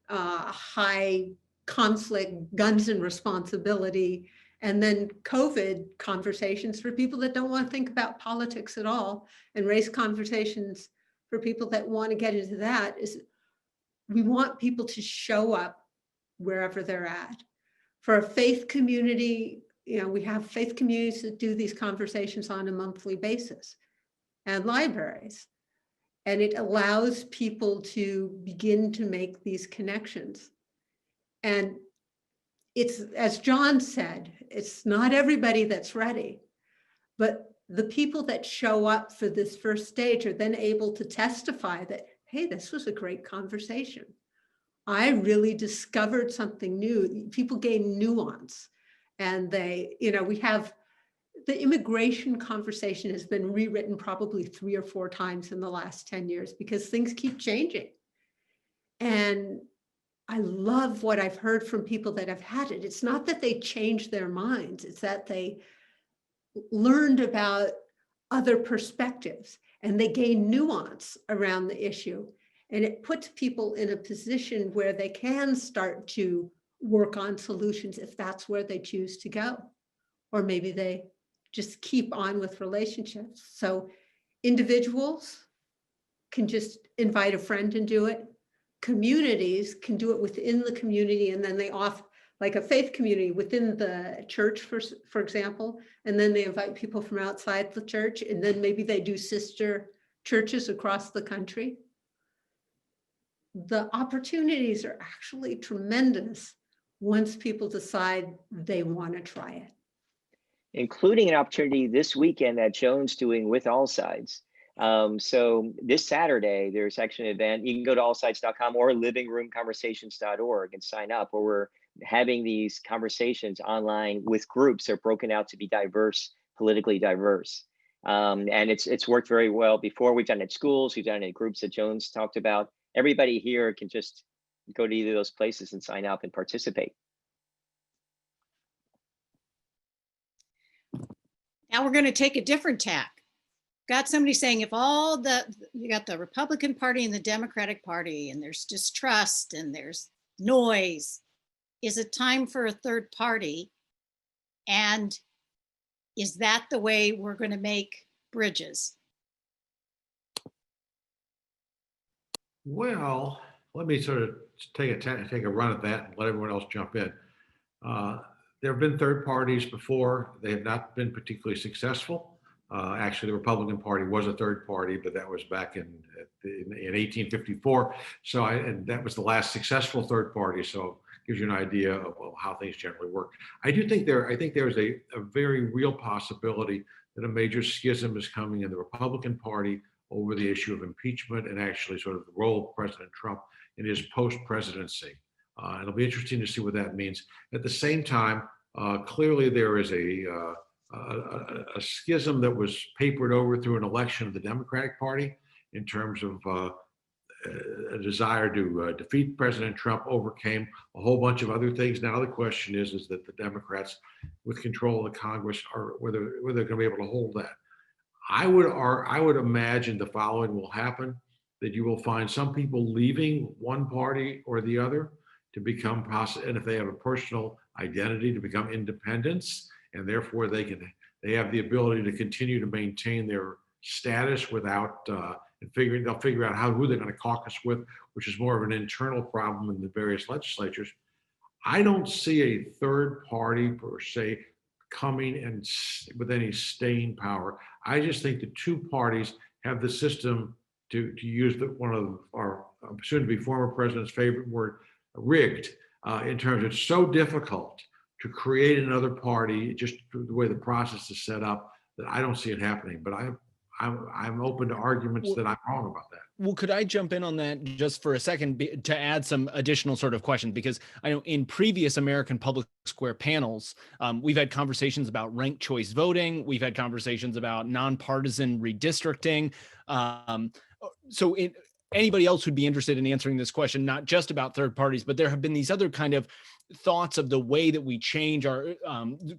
high conflict, guns and responsibility, and then COVID conversations for people that don't want to think about politics at all, and race conversations for people that want to get into that. Is we want people to show up wherever they're at. For a faith community, you know, we have faith communities that do these conversations on a monthly basis, and libraries. And it allows people to begin to make these connections. And it's, as John said, it's not everybody that's ready, but the people that show up for this first stage are then able to testify that, hey, this was a great conversation. I really discovered something new. People gain nuance. And they, you know, we have the immigration conversation has been rewritten probably 3 or 4 times in the last 10 years because things keep changing. And I love what I've heard from people that have had it. It's not that they changed their minds, it's that they learned about other perspectives and they gain nuance around the issue. And it puts people in a position where they can start to work on solutions if that's where they choose to go. Or maybe they just keep on with relationships. So individuals can just invite a friend and do it. Communities can do it within the community, and then they like a faith community within the church, for example, and then they invite people from outside the church, and then maybe they do sister churches across the country. The opportunities are actually tremendous once people decide they want to try it. including an opportunity this weekend that Joan's doing with All Sides. So this Saturday, there's actually an event. You can go to allsides.com or livingroomconversations.org and sign up, where we're having these conversations online with groups that are broken out to be diverse, politically diverse. And it's worked very well before. We've done it at schools, we've done it at groups that Joan's talked about. Everybody here can just go to either of those places and sign up and participate. Now we're going to take a different tack. Got somebody saying if you got the Republican Party and the Democratic Party, and there's distrust and there's noise, is it time for a third party? And is that the way we're going to make bridges? Well, let me sort of take a run at that and let everyone else jump in. There have been third parties before. They have not been particularly successful. Actually, the Republican Party was a third party, but that was back in 1854. So, and that was the last successful third party. So, it gives you an idea of how things generally work. I think there's a very real possibility that a major schism is coming in the Republican Party over the issue of impeachment and actually sort of the role of President Trump in his post-presidency. It'll be interesting to see what that means. At the same time, clearly there is a schism that was papered over through an election of the Democratic Party in terms of a desire to defeat President Trump overcame a whole bunch of other things. Now the question is that the Democrats with control of the Congress are whether they're going to be able to hold that. I would imagine the following will happen: that you will find some people leaving one party or the other to become, and if they have a personal identity, to become independents, and therefore they have the ability to continue to maintain their status without they'll figure out who they're going to caucus with, which is more of an internal problem in the various legislatures. I don't see a third party per se coming and with any staying power. I just think the two parties have the system, to use one of our soon-to-be former president's favorite word, rigged, in terms of it's so difficult to create another party just the way the process is set up that I don't see it happening. But I'm open to arguments that I'm wrong about that. Well, could I jump in on that just for a second to add some additional sort of questions? Because I know in previous American Public Square panels, we've had conversations about ranked choice voting. We've had conversations about nonpartisan redistricting. So anybody else who'd be interested in answering this question, not just about third parties, but there have been these other kind of thoughts of the way that we change our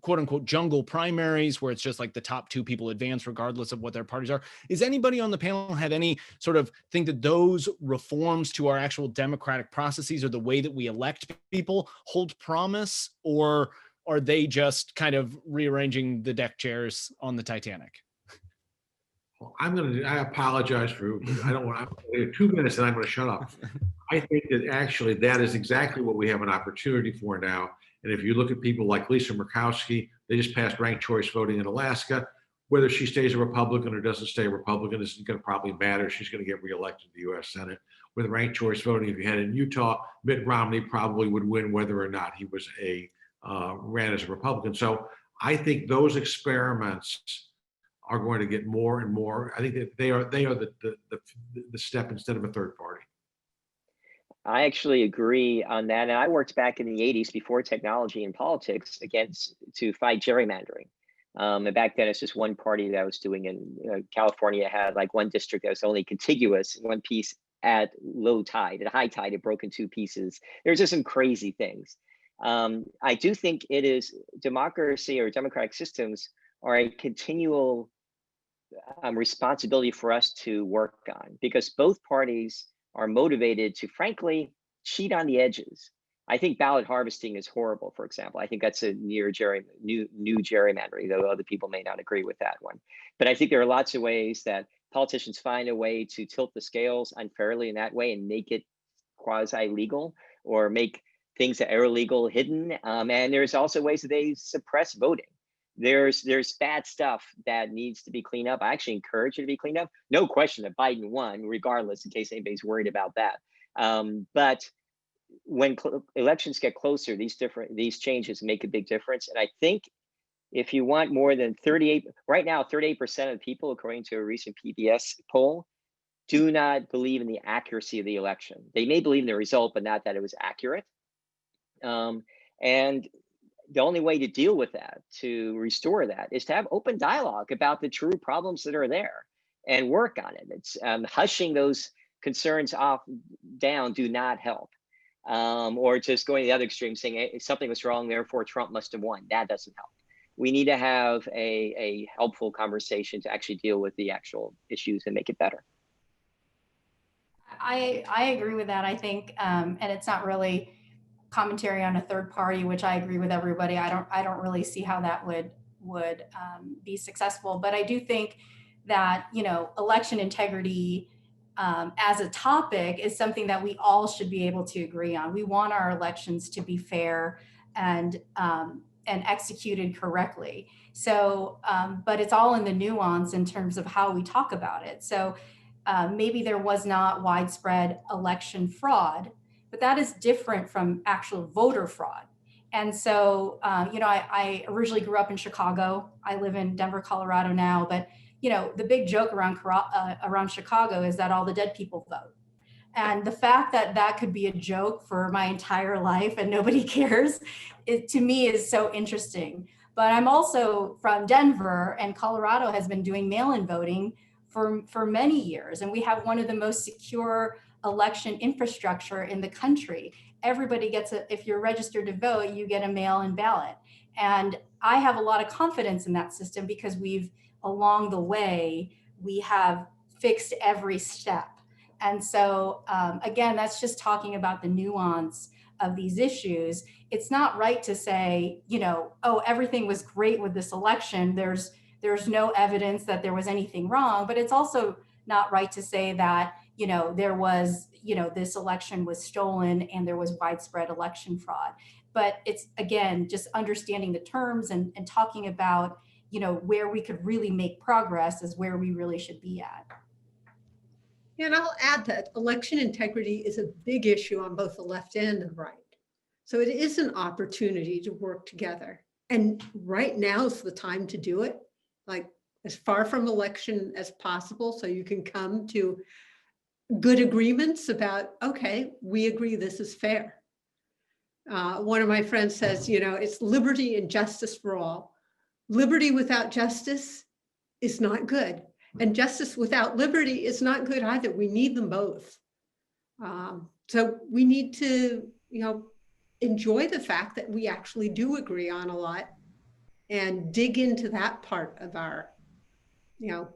quote unquote jungle primaries, where it's just like the top two people advance regardless of what their parties are. Is anybody on the panel have any sort of think that those reforms to our actual democratic processes or the way that we elect people hold promise, or are they just kind of rearranging the deck chairs on the Titanic? I apologize for, I don't want, 2 minutes and I'm going to shut up. I think that actually that is exactly what we have an opportunity for now. And if you look at people like Lisa Murkowski, they just passed ranked choice voting in Alaska. Whether she stays a Republican or doesn't stay a Republican isn't going to probably matter. She's going to get reelected to the US Senate. With ranked choice voting, if you had in Utah, Mitt Romney probably would win whether or not he was ran as a Republican. So I think those experiments are going to get more and more. I think that they are the step instead of a third party. I actually agree on that. And I worked back in the 80s before technology and politics to fight gerrymandering. And back then it's just one party that was doing it. California had like one district that was only contiguous, one piece at low tide. At high tide, it broke in two pieces. There's just some crazy things. I do think it is democracy or democratic systems are a continual responsibility for us to work on, because both parties are motivated to, frankly, cheat on the edges. I think ballot harvesting is horrible, for example. I think that's a new gerrymandering, though other people may not agree with that one. But I think there are lots of ways that politicians find a way to tilt the scales unfairly in that way and make it quasi-legal or make things that are illegal hidden. And there's also ways that they suppress voting. There's bad stuff that needs to be cleaned up. I actually encourage it to be cleaned up. No question that Biden won, regardless, in case anybody's worried about that. But when elections get closer, these changes make a big difference. And I think If you want more than 38, right now, 38% of people, according to a recent PBS poll, do not believe in the accuracy of the election. They may believe in the result, but not that it was accurate. And the only way to deal with that, to restore that, is to have open dialogue about the true problems that are there and work on it. It's hushing those concerns down do not help. Or just going to the other extreme, saying hey, something was wrong, therefore Trump must have won. That doesn't help. We need to have a helpful conversation to actually deal with the actual issues and make it better. I agree with that. I think, and it's not really commentary on a third party, which I agree with everybody. I don't really see how that would be successful. But I do think that, you know, election integrity as a topic is something that we all should be able to agree on. We want our elections to be fair and executed correctly. So, but it's all in the nuance in terms of how we talk about it. So maybe there was not widespread election fraud, but that is different from actual voter fraud. And so, you know, I originally grew up in Chicago. I live in Denver, Colorado now, but you know, the big joke around Chicago is that all the dead people vote. And the fact that that could be a joke for my entire life and nobody cares, it to me is so interesting. But I'm also from Denver, and Colorado has been doing mail-in voting for many years. And we have one of the most secure election infrastructure in the country. Everybody gets if you're registered to vote, you get a mail-in ballot. And I have a lot of confidence in that system because along the way, we have fixed every step. And so again, that's just talking about the nuance of these issues. It's not right to say, you know, oh, everything was great with this election. There's no evidence that there was anything wrong, but it's also not right to say that, you know, there was, you know, this election was stolen and there was widespread election fraud. But it's, again, just understanding the terms and talking about, you know, where we could really make progress is where we really should be at. And I'll add that election integrity is a big issue on both the left and the right. So it is an opportunity to work together. And right now is the time to do it, like as far from election as possible, so you can come to good agreements about, okay, we agree this is fair. One of my friends says, you know, it's liberty and justice for all. Liberty without justice is not good. And justice without liberty is not good either. We need them both. So we need to, you know, enjoy the fact that we actually do agree on a lot and dig into that part of our, you know,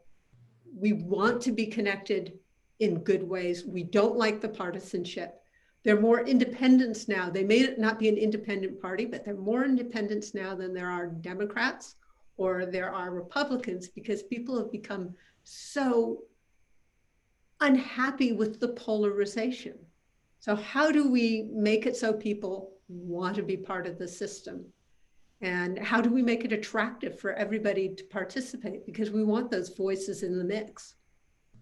we want to be connected in good ways. We don't like the partisanship. There are more independents now. They may not be an independent party, but there are more independents now than there are Democrats or there are Republicans, because people have become so unhappy with the polarization. So how do we make it so people want to be part of the system? And how do we make it attractive for everybody to participate? Because we want those voices in the mix.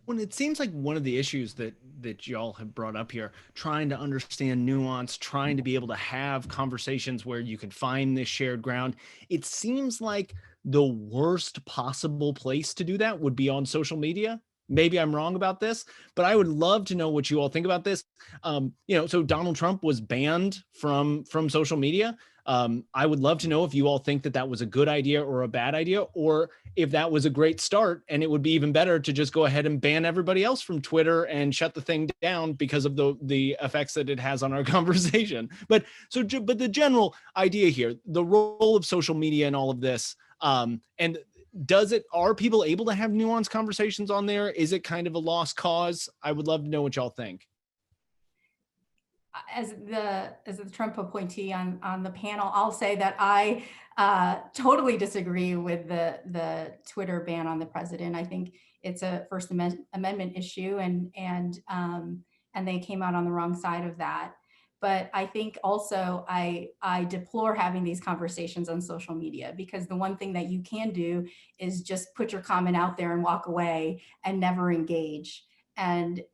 Well, it seems like one of the issues that y'all have brought up here, trying to understand nuance, trying to be able to have conversations where you can find this shared ground. It seems like the worst possible place to do that would be on social media. Maybe I'm wrong about this, but I would love to know what you all think about this. You know, so Donald Trump was banned from social media. I would love to know if you all think that was a good idea or a bad idea, or if that was a great start and it would be even better to just go ahead and ban everybody else from Twitter and shut the thing down because of the effects that it has on our conversation. But the general idea here, the role of social media and all of this, and are people able to have nuanced conversations on there? Is it kind of a lost cause? I would love to know what y'all think. As the Trump appointee on the panel, I'll say that I totally disagree with the Twitter ban on the president. I think it's a First Amendment issue, and they came out on the wrong side of that. But I think also I deplore having these conversations on social media, because the one thing that you can do is just put your comment out there and walk away and never engage. And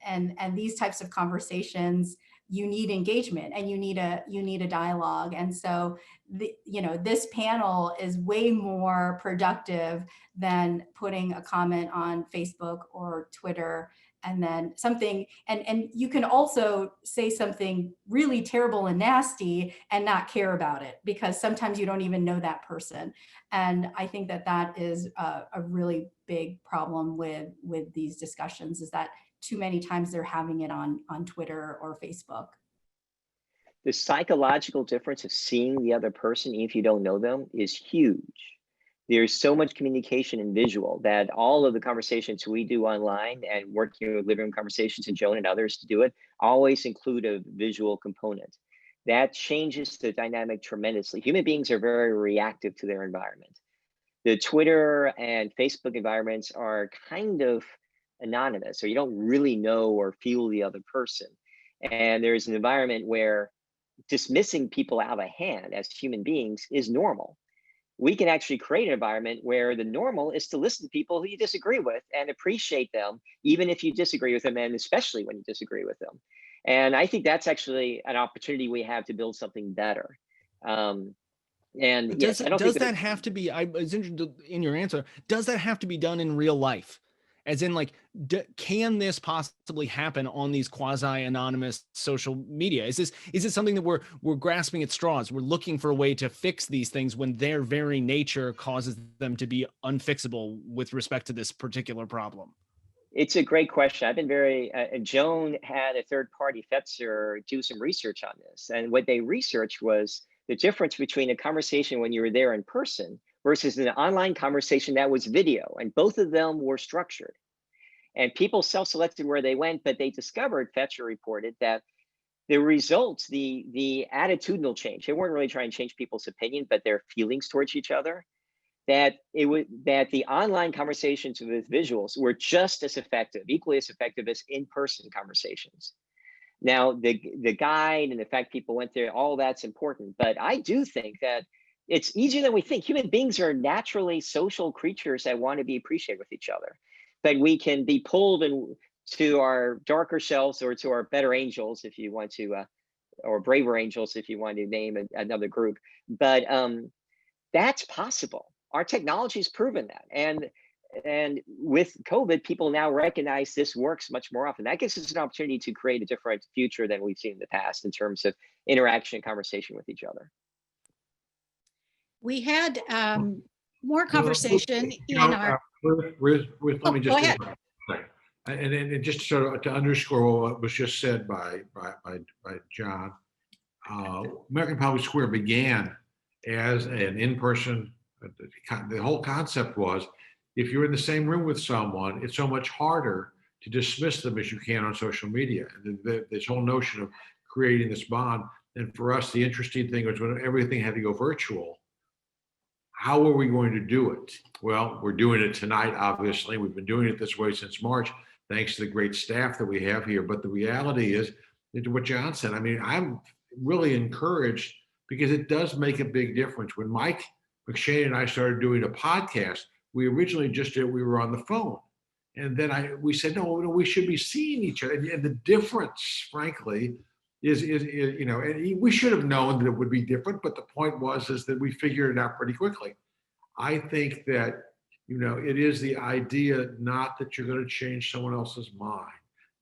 these types of conversations you need engagement and you need a dialogue. And so this panel is way more productive than putting a comment on Facebook or Twitter and then something, and you can also say something really terrible and nasty and not care about it, because sometimes you don't even know that person. And I think that is a really big problem with these discussions, is that too many times they're having it on Twitter or Facebook. The psychological difference of seeing the other person, even if you don't know them, is huge. There's so much communication and visual that all of the conversations we do online and working with living room conversations and Joan and others to do it always include a visual component. That changes the dynamic tremendously. Human beings are very reactive to their environment. The Twitter and Facebook environments are kind of anonymous, so you don't really know or feel the other person. And there's an environment where dismissing people out of hand as human beings is normal. We can actually create an environment where the normal is to listen to people who you disagree with and appreciate them, even if you disagree with them, and especially when you disagree with them. And I think that's actually an opportunity we have to build something better. And yes, I don't think that have to be, I was interested in your answer, does that have to be done in real life? As in, like, can this possibly happen on these quasi-anonymous social media? Is this something that we're grasping at straws? We're looking for a way to fix these things when their very nature causes them to be unfixable with respect to this particular problem? It's a great question. I've been Joan had a third-party Fetzer do some research on this. And what they researched was the difference between a conversation when you were there in person versus an online conversation that was video, and both of them were structured. And people self-selected where they went, but they discovered, Fetzer reported, that the results, the attitudinal change, they weren't really trying to change people's opinion, but their feelings towards each other, that the online conversations with visuals were just as effective, equally as effective as in-person conversations. Now, the guide and the fact people went there, all that's important, but I do think that it's easier than we think. Human beings are naturally social creatures that want to be appreciated with each other. But we can be pulled to our darker selves or to our better angels, if you want to, or braver angels, if you want to name another group. But that's possible. Our technology has proven that. And with COVID, people now recognize this works much more often. That gives us an opportunity to create a different future than we've seen in the past in terms of interaction and conversation with each other. We had more conversation in our. Ruth, let me just go ahead. And just sort of to underscore what was just said by John, American Public Square began as an in-person. The whole concept was, if you're in the same room with someone, it's so much harder to dismiss them as you can on social media. And this whole notion of creating this bond. And for us, the interesting thing was when everything had to go virtual, how are we going to do it? Well, we're doing it tonight, obviously. We've been doing it this way since March, thanks to the great staff that we have here. But the reality is, into what John said, I mean, I'm really encouraged because it does make a big difference. When Mike McShane and I started doing a podcast, we originally we were on the phone. And then we said, no, we should be seeing each other. And the difference, frankly, is and we should have known that it would be different, but the point is that we figured it out pretty quickly. I think that, it is the idea, not that you're going to change someone else's mind,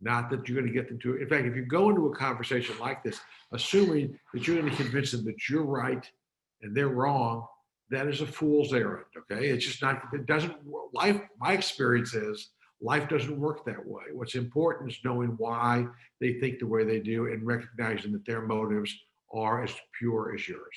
not that you're going to get them to, in fact, if you go into a conversation like this, assuming that you're going to convince them that you're right and they're wrong, that is a fool's errand, okay? It's just not, life, my experience is, life doesn't work that way. What's important is knowing why they think the way they do and recognizing that their motives are as pure as yours.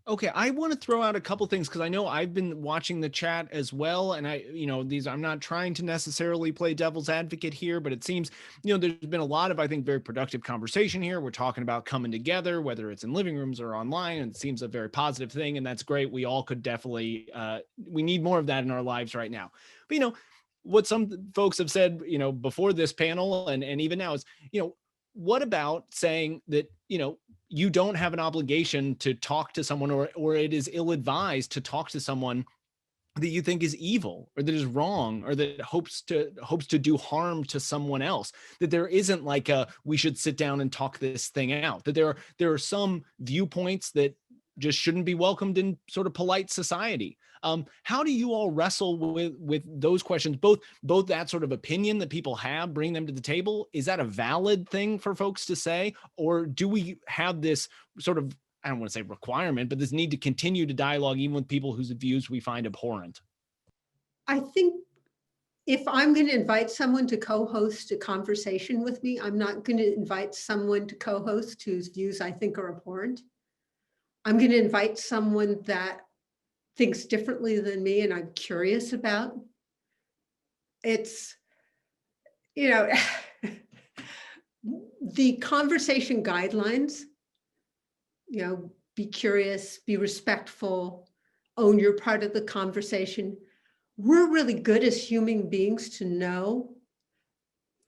Okay, I want to throw out a couple things because I know I've been watching the chat as well, and I'm not trying to necessarily play devil's advocate here, but it seems, there's been a lot of, I think, very productive conversation here. We're talking about coming together, whether it's in living rooms or online, and it seems a very positive thing, and that's great. We all could definitely, we need more of that in our lives right now. But what some folks have said, before this panel and even now is, what about saying that, you don't have an obligation to talk to someone or it is ill-advised to talk to someone that you think is evil or that is wrong or that hopes to do harm to someone else, that there isn't like a we should sit down and talk this thing out, that there are some viewpoints that just shouldn't be welcomed in sort of polite society. How do you all wrestle with those questions, both that sort of opinion that people have, bring them to the table? Is that a valid thing for folks to say, or do we have this sort of, I don't want to say requirement, but this need to continue to dialogue even with people whose views we find abhorrent? I think if I'm going to invite someone to co-host a conversation with me, I'm not going to invite someone to co-host whose views I think are abhorrent. I'm going to invite someone that thinks differently than me and I'm curious about. It's, you know, the conversation guidelines, you know, be curious, be respectful, own your part of the conversation. We're really good as human beings to know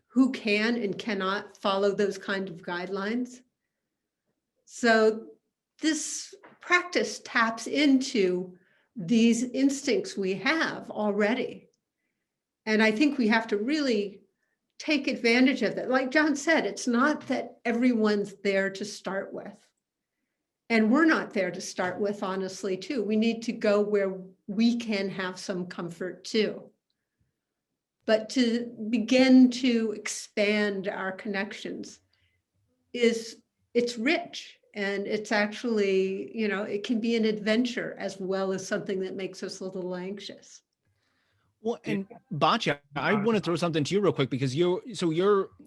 who can and cannot follow those kind of guidelines. So this practice taps into these instincts we have already. And I think we have to really take advantage of that. Like John said, it's not that everyone's there to start with. And we're not there to start with, honestly, too. We need to go where we can have some comfort too. But to begin to expand our connections it's rich. And it's actually, you know, it can be an adventure as well as something that makes us a little anxious. Well, and Batya, I want to throw something to you real quick, because you're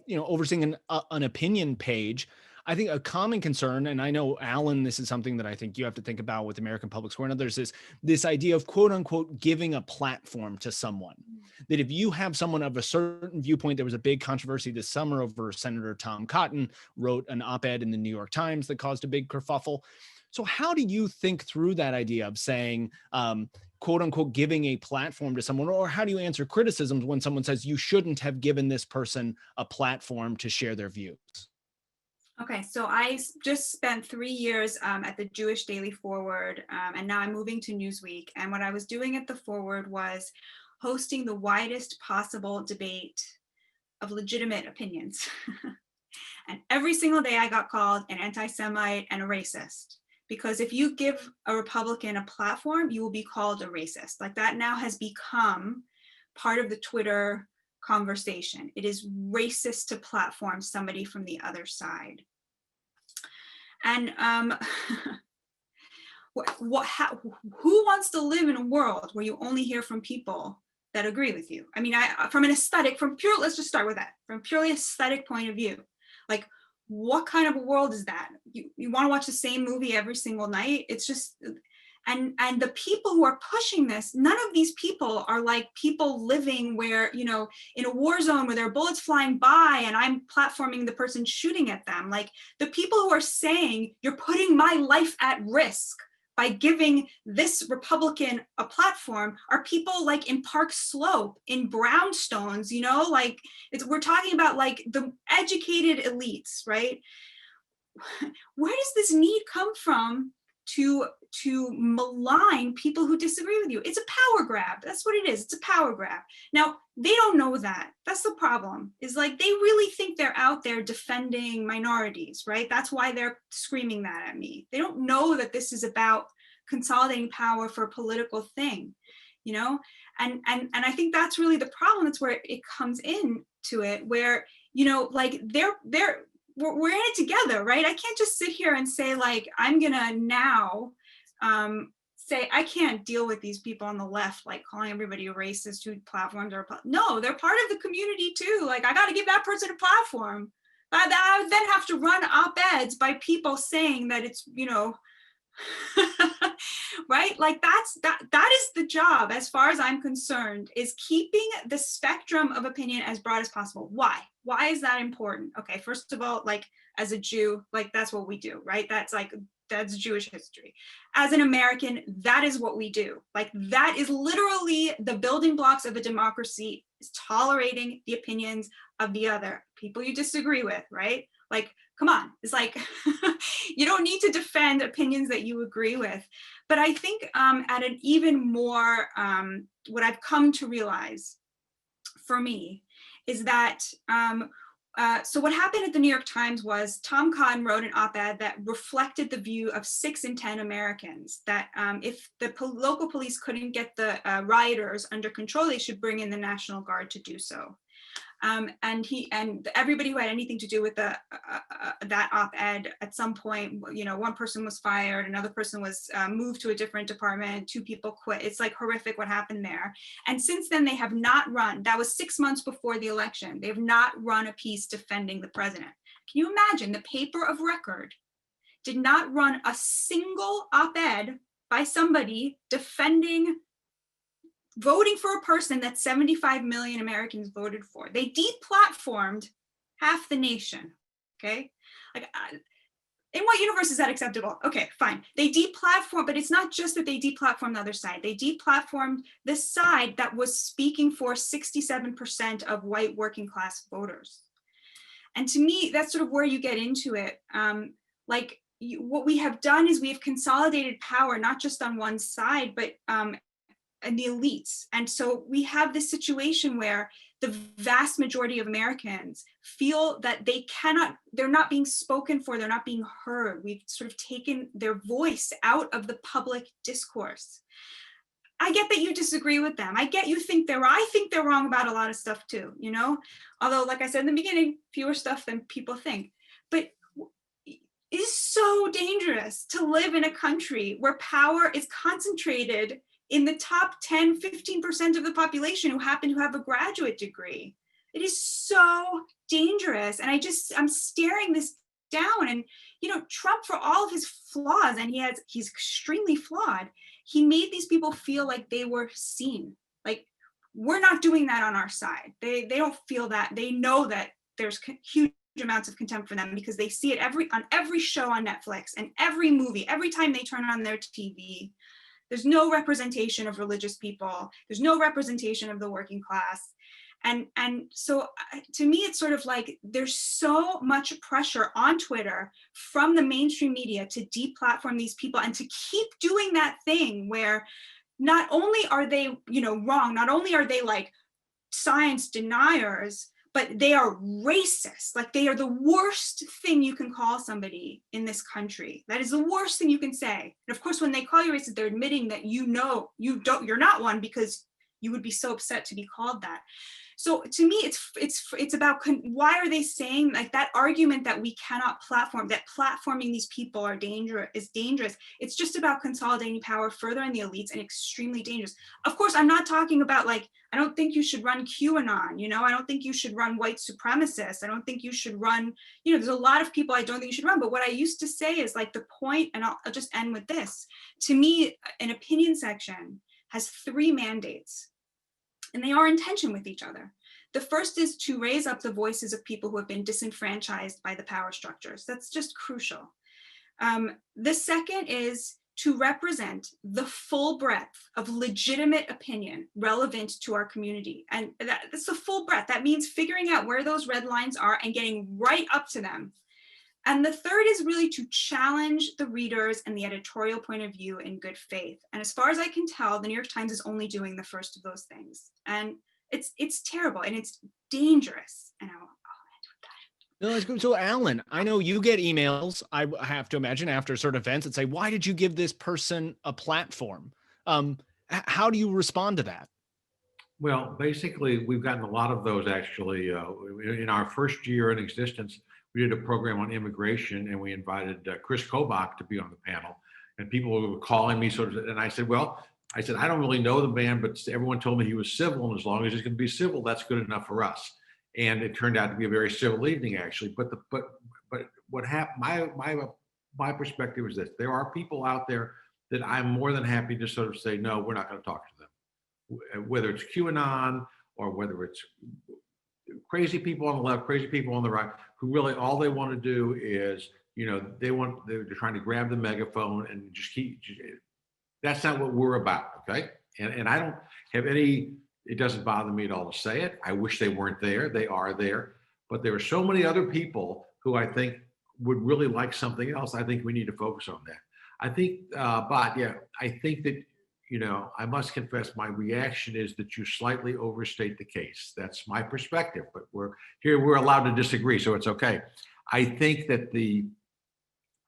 overseeing an opinion page. I think a common concern, and I know, Allan, this is something that I think you have to think about with American Public Square and others, is this idea of quote unquote giving a platform to someone. That if you have someone of a certain viewpoint, there was a big controversy this summer over Senator Tom Cotton wrote an op-ed in the New York Times that caused a big kerfuffle. So how do you think through that idea of saying, quote unquote, giving a platform to someone, or how do you answer criticisms when someone says you shouldn't have given this person a platform to share their views? Okay, so I just spent 3 years at the Jewish Daily Forward, and now I'm moving to Newsweek. And what I was doing at the Forward was hosting the widest possible debate of legitimate opinions. And every single day I got called an anti-Semite and a racist. Because if you give a Republican a platform, you will be called a racist. Like, that now has become part of the Twitter conversation. It is racist to platform somebody from the other side. And who wants to live in a world where you only hear from people that agree with you? I mean, let's just start with that. From a purely aesthetic point of view, like, what kind of a world is that? You want to watch the same movie every single night? It's just, and the people who are pushing this, none of these people are like people living where, you know, in a war zone where there are bullets flying by and I'm platforming the person shooting at them. Like, the people who are saying you're putting my life at risk by giving this Republican a platform are people like in Park Slope, in brownstones, you know, like we're talking about like the educated elites, right? Where does this need come from to malign people who disagree with you? It's a power grab. That's what it is. It's a power grab. Now, they don't know that. That's the problem, is like, they really think they're out there defending minorities, right? That's why they're screaming that at me. They don't know that this is about consolidating power for a political thing, you know? And I think that's really the problem. That's where it comes into it, where, you know, like we're in it together, right? I can't just sit here and say, like, I'm gonna now say I can't deal with these people on the left, like calling everybody a racist who platforms are, no, they're part of the community too. Like, I got to give that person a platform. I would then have to run op-eds by people saying that it's, you know, right? Like, that is the job, as far as I'm concerned, is keeping the spectrum of opinion as broad as possible. Why is that important? Okay, first of all, like, as a Jew, like, that's what we do, right? That's Jewish history. As an American, that is what we do. Like, that is literally the building blocks of a democracy, is tolerating the opinions of the other people you disagree with, right? Like, come on, it's like, you don't need to defend opinions that you agree with. But I think at an even more, what I've come to realize for me is that, so what happened at the New York Times was Tom Cotton wrote an op-ed that reflected the view of 6 in 10 Americans, that if the local police couldn't get the rioters under control, they should bring in the National Guard to do so. And everybody who had anything to do with that op-ed, at some point, you know, one person was fired, another person was moved to a different department, 2 people quit. It's like horrific what happened there. And since then, they have not run. That was 6 months before the election. They have not run a piece defending the president. Can you imagine? The paper of record did not run a single op-ed by somebody defending voting for a person that 75 million Americans voted for. They deplatformed half the nation, okay? Like, in what universe is that acceptable? Okay, fine. They deplatformed, but it's not just that they deplatformed the other side. They deplatformed the side that was speaking for 67% of white working class voters. And to me, that's sort of where you get into it. What we have done is we have consolidated power, not just on one side, but and the elites. And so we have this situation where the vast majority of Americans feel that they're not being spoken for, they're not being heard. We've sort of taken their voice out of the public discourse. I get that you disagree with them. I get you think I think they're wrong about a lot of stuff too, you know? Although, like I said in the beginning, fewer stuff than people think. But it is so dangerous to live in a country where power is concentrated in the top 10, 15% of the population who happen to have a graduate degree. It is so dangerous. And I'm staring this down. And, you know, Trump, for all of his flaws, and he's extremely flawed, he made these people feel like they were seen. Like, we're not doing that on our side. They don't feel that. They know that there's huge amounts of contempt for them because they see it on every show on Netflix and every movie, every time they turn on their TV. There's no representation of religious people. There's no representation of the working class. And so to me, it's sort of like there's so much pressure on Twitter from the mainstream media to deplatform these people and to keep doing that thing where not only are they, you know, wrong, not only are they like science deniers, but they are racist. Like, they are the worst thing you can call somebody in this country. That is the worst thing you can say. And of course, when they call you racist, they're admitting that you're not one, because you would be so upset to be called that. So to me, it's about why are they saying, like, that argument that we cannot platform, that platforming these people is dangerous. It's just about consolidating power further in the elites and extremely dangerous. Of course, I'm not talking about, like, I don't think you should run QAnon, you know, I don't think you should run white supremacists. I don't think you should run, you know, there's a lot of people I don't think you should run. But what I used to say is, like, the point, and I'll just end with this. To me, an opinion section has 3 mandates, and they are in tension with each other. The first is to raise up the voices of people who have been disenfranchised by the power structures. That's just crucial. The second is to represent the full breadth of legitimate opinion relevant to our community. And that's the full breadth. That means figuring out where those red lines are and getting right up to them. And the third is really to challenge the readers and the editorial point of view in good faith. And as far as I can tell, the New York Times is only doing the first of those things. And it's terrible and it's dangerous. And I'll end with that. No, that's good. So Allan, I know you get emails, I have to imagine, after certain events that say, why did you give this person a platform? How do you respond to that? Well, basically, we've gotten a lot of those actually. In our first year in existence, we did a program on immigration, and we invited Chris Kobach to be on the panel. And people were calling me sort of, and I said, I don't really know the man, but everyone told me he was civil, and as long as he's going to be civil, that's good enough for us. And it turned out to be a very civil evening, actually. But what happened? My perspective is this: there are people out there that I'm more than happy to sort of say, no, we're not going to talk to them. Whether it's QAnon or whether it's crazy people on the left, crazy people on the right, who really all they want to do is, you know, they're trying to grab the megaphone and just keep. That's not what we're about, okay? And I don't have any. It doesn't bother me at all to say it. I wish they weren't there. They are there, but there are so many other people who I think would really like something else. I think we need to focus on that. I think, Batya, I think that, you know, I must confess my reaction is that you slightly overstate the case. That's my perspective, but we're allowed to disagree, so it's okay. I think that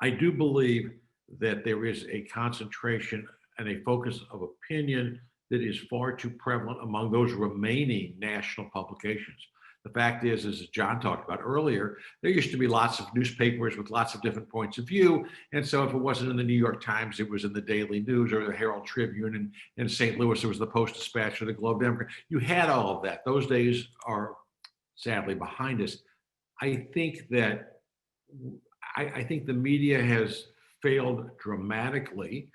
I do believe that there is a concentration and a focus of opinion that is far too prevalent among those remaining national publications. The fact is, as John talked about earlier, there used to be lots of newspapers with lots of different points of view. And so if it wasn't in the New York Times, it was in the Daily News or the Herald Tribune. And in St. Louis, it was the Post-Dispatch or the Globe Democrat. You had all of that. Those days are sadly behind us. I think that I think the media has failed dramatically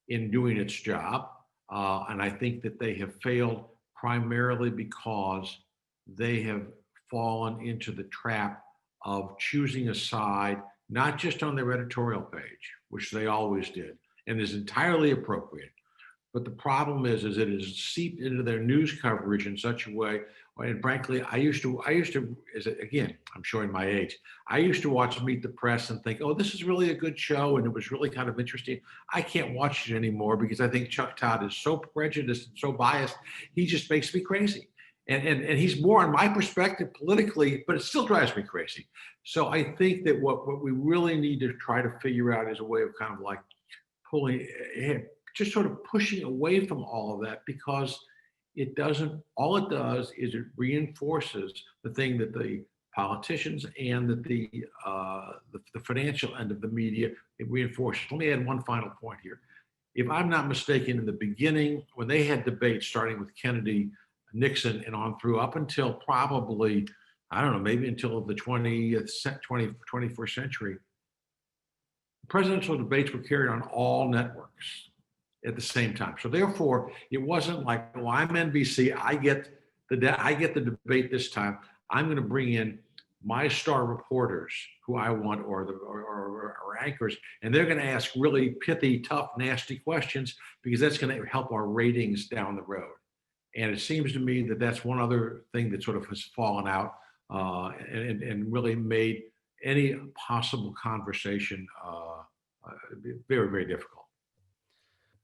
in doing its job. And I think that they have failed primarily because they have fallen into the trap of choosing a side, not just on their editorial page, which they always did, and is entirely appropriate. But the problem is it is seeped into their news coverage in such a way. And frankly, I used to, again, I'm showing my age. I used to watch Meet the Press and think, oh, this is really a good show. And it was really kind of interesting. I can't watch it anymore because I think Chuck Todd is so prejudiced and so biased. He just makes me crazy. And he's more on my perspective politically, but it still drives me crazy. So I think that what we really need to try to figure out is a way of kind of like pulling, just sort of pushing away from all of that, because all it does is it reinforces the thing that the politicians and that the financial end of the media, it reinforces. Let me add one final point here. If I'm not mistaken, in the beginning, when they had debates starting with Kennedy, Nixon, and on through up until probably, I don't know, maybe until the 21st century, presidential debates were carried on all networks at the same time. So therefore, it wasn't like, well, I'm NBC, I get the debate this time. I'm going to bring in my star reporters who I want, or anchors, and they're going to ask really pithy, tough, nasty questions, because that's going to help our ratings down the road. And it seems to me that that's one other thing that sort of has fallen out and really made any possible conversation very, very difficult.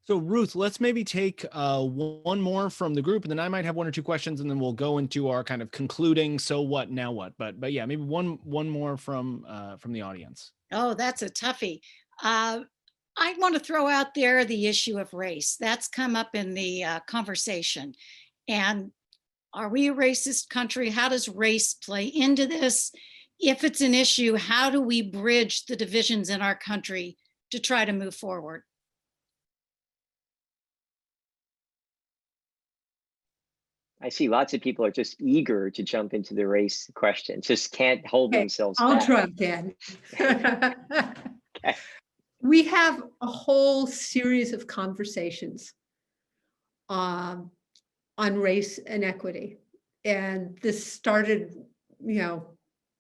So Ruth, let's maybe take one more from the group, and then I might have one or two questions, and then we'll go into our kind of concluding, so what, now what? But yeah, maybe one more from the audience. Oh, that's a toughie. I want to throw out there the issue of race. That's come up in the conversation. And are we a racist country? How does race play into this? If it's an issue, how do we bridge the divisions in our country to try to move forward? I see lots of people are just eager to jump into the race question, just can't hold themselves I'll back. jump in. Okay. We have a whole series of conversations on race and equity. And this started,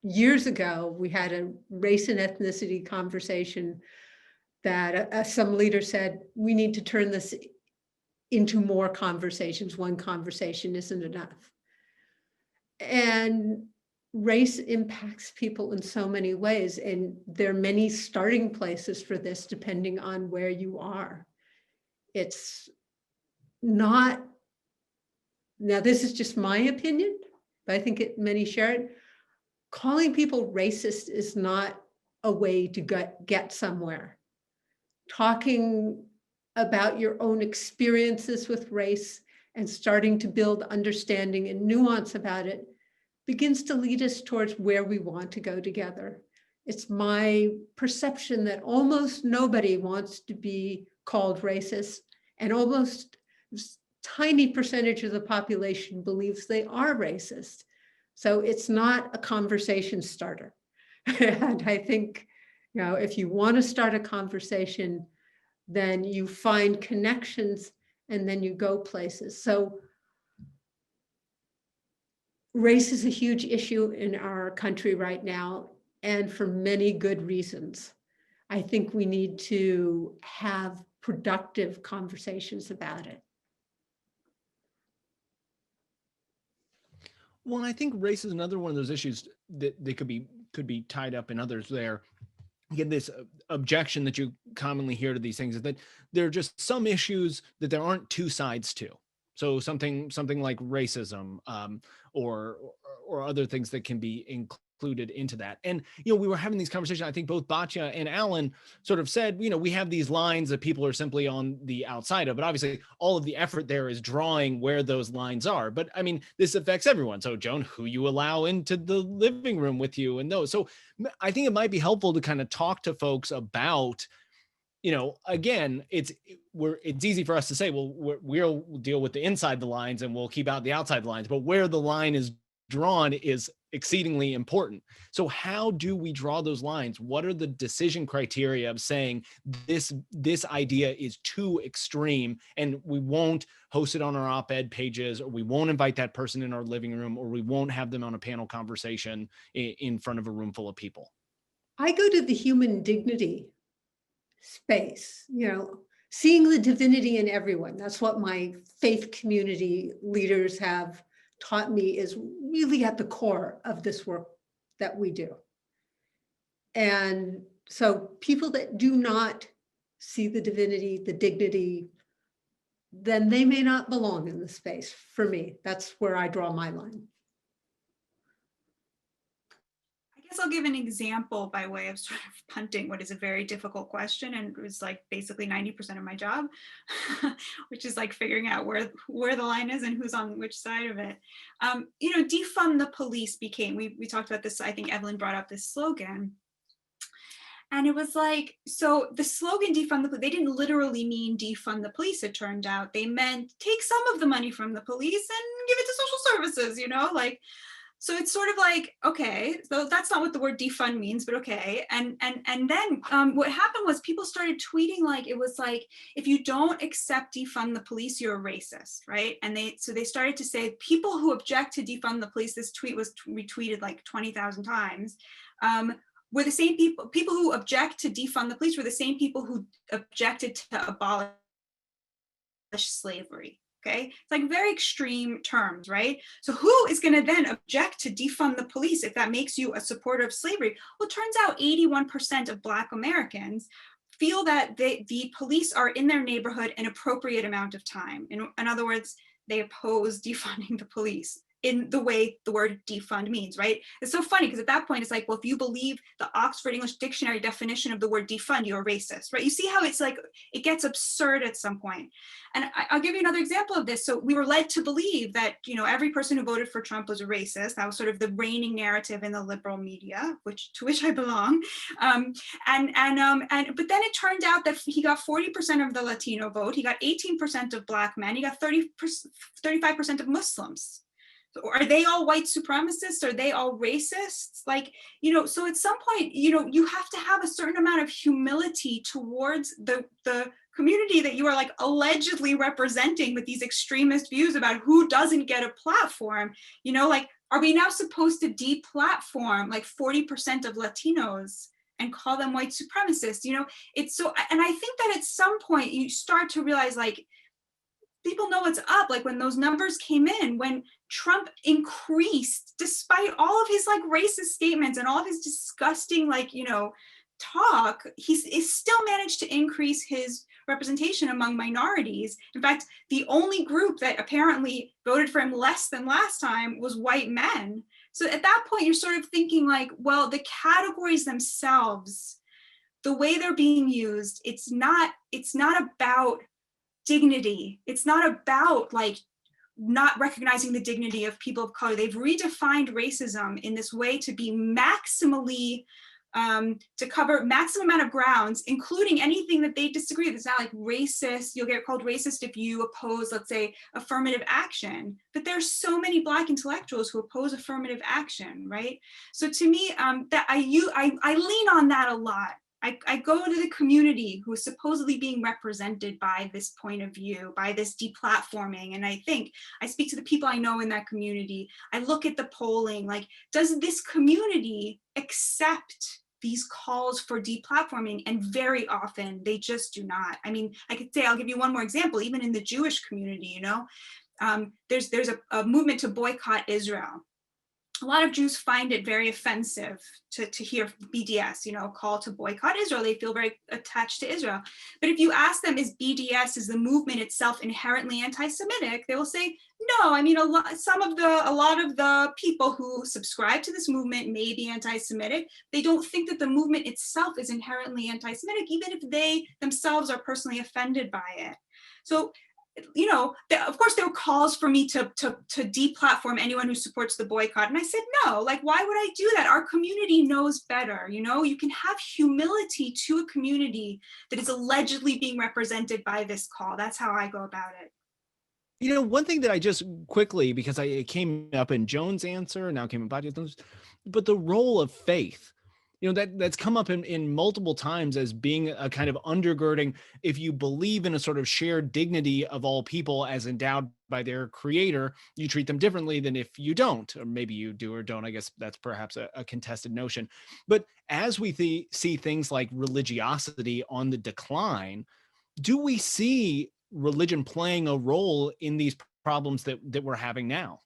years ago. We had a race and ethnicity conversation that some leader said, we need to turn this into more conversations. One conversation isn't enough. And race impacts people in so many ways. And there are many starting places for this, depending on where you are. It's not, now this is just my opinion, but I think many share it. Calling people racist is not a way to get somewhere. Talking about your own experiences with race and starting to build understanding and nuance about it begins to lead us towards where we want to go together. It's my perception that almost nobody wants to be called racist, and almost a tiny percentage of the population believes they are racist. So it's not a conversation starter. And I think, if you want to start a conversation, then you find connections and then you go places. So race is a huge issue in our country right now, and for many good reasons. I think we need to have productive conversations about it. Well, I think race is another one of those issues that could be tied up in others there. again, this objection that you commonly hear to these things is that there are just some issues that there aren't two sides to. So something like racism, or other things that can be included into that. And, we were having these conversations. I think both Batya and Allan sort of said, we have these lines that people are simply on the outside of, but obviously all of the effort there is drawing where those lines are. But I mean, this affects everyone. So Joan, who you allow into the living room with you and those. So I think it might be helpful to kind of talk to folks about, again, it's easy for us to say, well, we'll deal with the inside the lines and we'll keep out the outside lines, but where the line is drawn is exceedingly important. So how do we draw those lines? What are the decision criteria of saying this idea is too extreme and we won't host it on our op-ed pages, or we won't invite that person in our living room, or we won't have them on a panel conversation in front of a room full of people? I go to the human dignity space, seeing the divinity in everyone. That's what my faith community leaders have taught me is really at the core of this work that we do. And so people that do not see the divinity, the dignity, then they may not belong in the space. For me, that's where I draw my line. I guess I'll give an example by way of sort of punting what is a very difficult question, and it was like basically 90% of my job, which is like figuring out where the line is and who's on which side of it. Defund the police became, we talked about this, I think Evelyn brought up this slogan. And it was like, so the slogan defund the police, they didn't literally mean defund the police, it turned out. They meant take some of the money from the police and give it to social services, So it's sort of like, okay, so that's not what the word defund means, but okay. And then what happened was people started tweeting it was like, if you don't accept defund the police, you're a racist, right? And they started to say people who object to defund the police, this tweet was retweeted like 20,000 times, were the same people who object to defund the police were the same people who objected to abolish slavery. Okay, it's like very extreme terms, right? So who is going to then object to defund the police if that makes you a supporter of slavery? Well, it turns out 81% of Black Americans feel that the police are in their neighborhood an appropriate amount of time. In other words, they oppose defunding the police in the way the word defund means, right? It's so funny because at that point it's like, well, if you believe the Oxford English Dictionary definition of the word defund, you're a racist, right? You see how it's like, it gets absurd at some point. And I'll give you another example of this. So we were led to believe that, every person who voted for Trump was a racist. That was sort of the reigning narrative in the liberal media, to which I belong. But then it turned out that he got 40% of the Latino vote. He got 18% of Black men. He got 35% of Muslims. So are they all white supremacists? Are they all racists? So at some point, you have to have a certain amount of humility towards the community that you are allegedly representing with these extremist views about who doesn't get a platform. Are we now supposed to deplatform 40% of Latinos and call them white supremacists? It's so, and I think that at some point you start to realize people know what's up. When those numbers came in, when Trump increased, despite all of his racist statements and all of his disgusting talk, he still managed to increase his representation among minorities. In fact, the only group that apparently voted for him less than last time was white men. So at that point, you're sort of thinking well, the categories themselves, the way they're being used, it's not about dignity. It's not about not recognizing the dignity of people of color. They've redefined racism in this way to be maximally, to cover maximum amount of grounds, including anything that they disagree with. It's not racist. You'll get called racist if you oppose, let's say, affirmative action. But there's so many Black intellectuals who oppose affirmative action, right? So to me, that I lean on that a lot. I go to the community who is supposedly being represented by this point of view, by this deplatforming. And I think I speak to the people I know in that community. I look at the polling, does this community accept these calls for deplatforming? And very often they just do not. I mean, I'll give you one more example, even in the Jewish community, there's a movement to boycott Israel. a lot of Jews find it very offensive to hear BDS, you know, call to boycott Israel. They feel very attached to Israel. But if you ask them, is the movement itself inherently anti-Semitic? They will say, no. I mean, a lot of the people who subscribe to this movement may be anti-Semitic. They don't think that the movement itself is inherently anti-Semitic, even if they themselves are personally offended by it. So, you know, of course there were calls for me to deplatform anyone who supports the boycott. And I said, no, like, why would I do that? Our community knows better. You know, you can have humility to a community that is allegedly being represented by this call. That's how I go about it. You know, one thing that I just quickly, because it came up in Joan's answer, now came in Batya's, but the role of faith, you know, that's come up in multiple times as being a kind of undergirding. If you believe in a sort of shared dignity of all people as endowed by their creator, you treat them differently than if you don't, or maybe you do or don't. I guess that's perhaps a contested notion. But as we see things like religiosity on the decline, do we see religion playing a role in these problems that we're having now?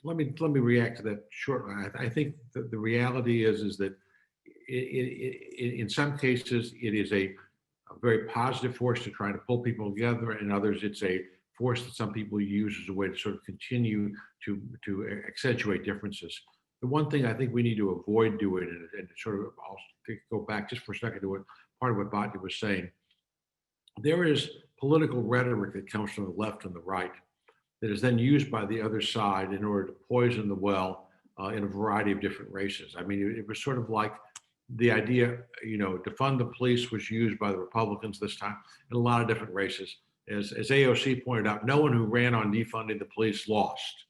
Let me react to that shortly. I think that the reality is that in some cases it is a very positive force to try to pull people together, and others it's a force that some people use as a way to sort of continue to accentuate differences. The one thing I think we need to avoid doing, and sort of I'll go back just for a second to what part of what Batya was saying. There is political rhetoric that comes from the left and the right that is then used by the other side in order to poison the well in a variety of different races. I mean, it was sort of like the idea, you know, defund the police was used by the Republicans this time in a lot of different races. As AOC pointed out, no one who ran on defunding the police lost,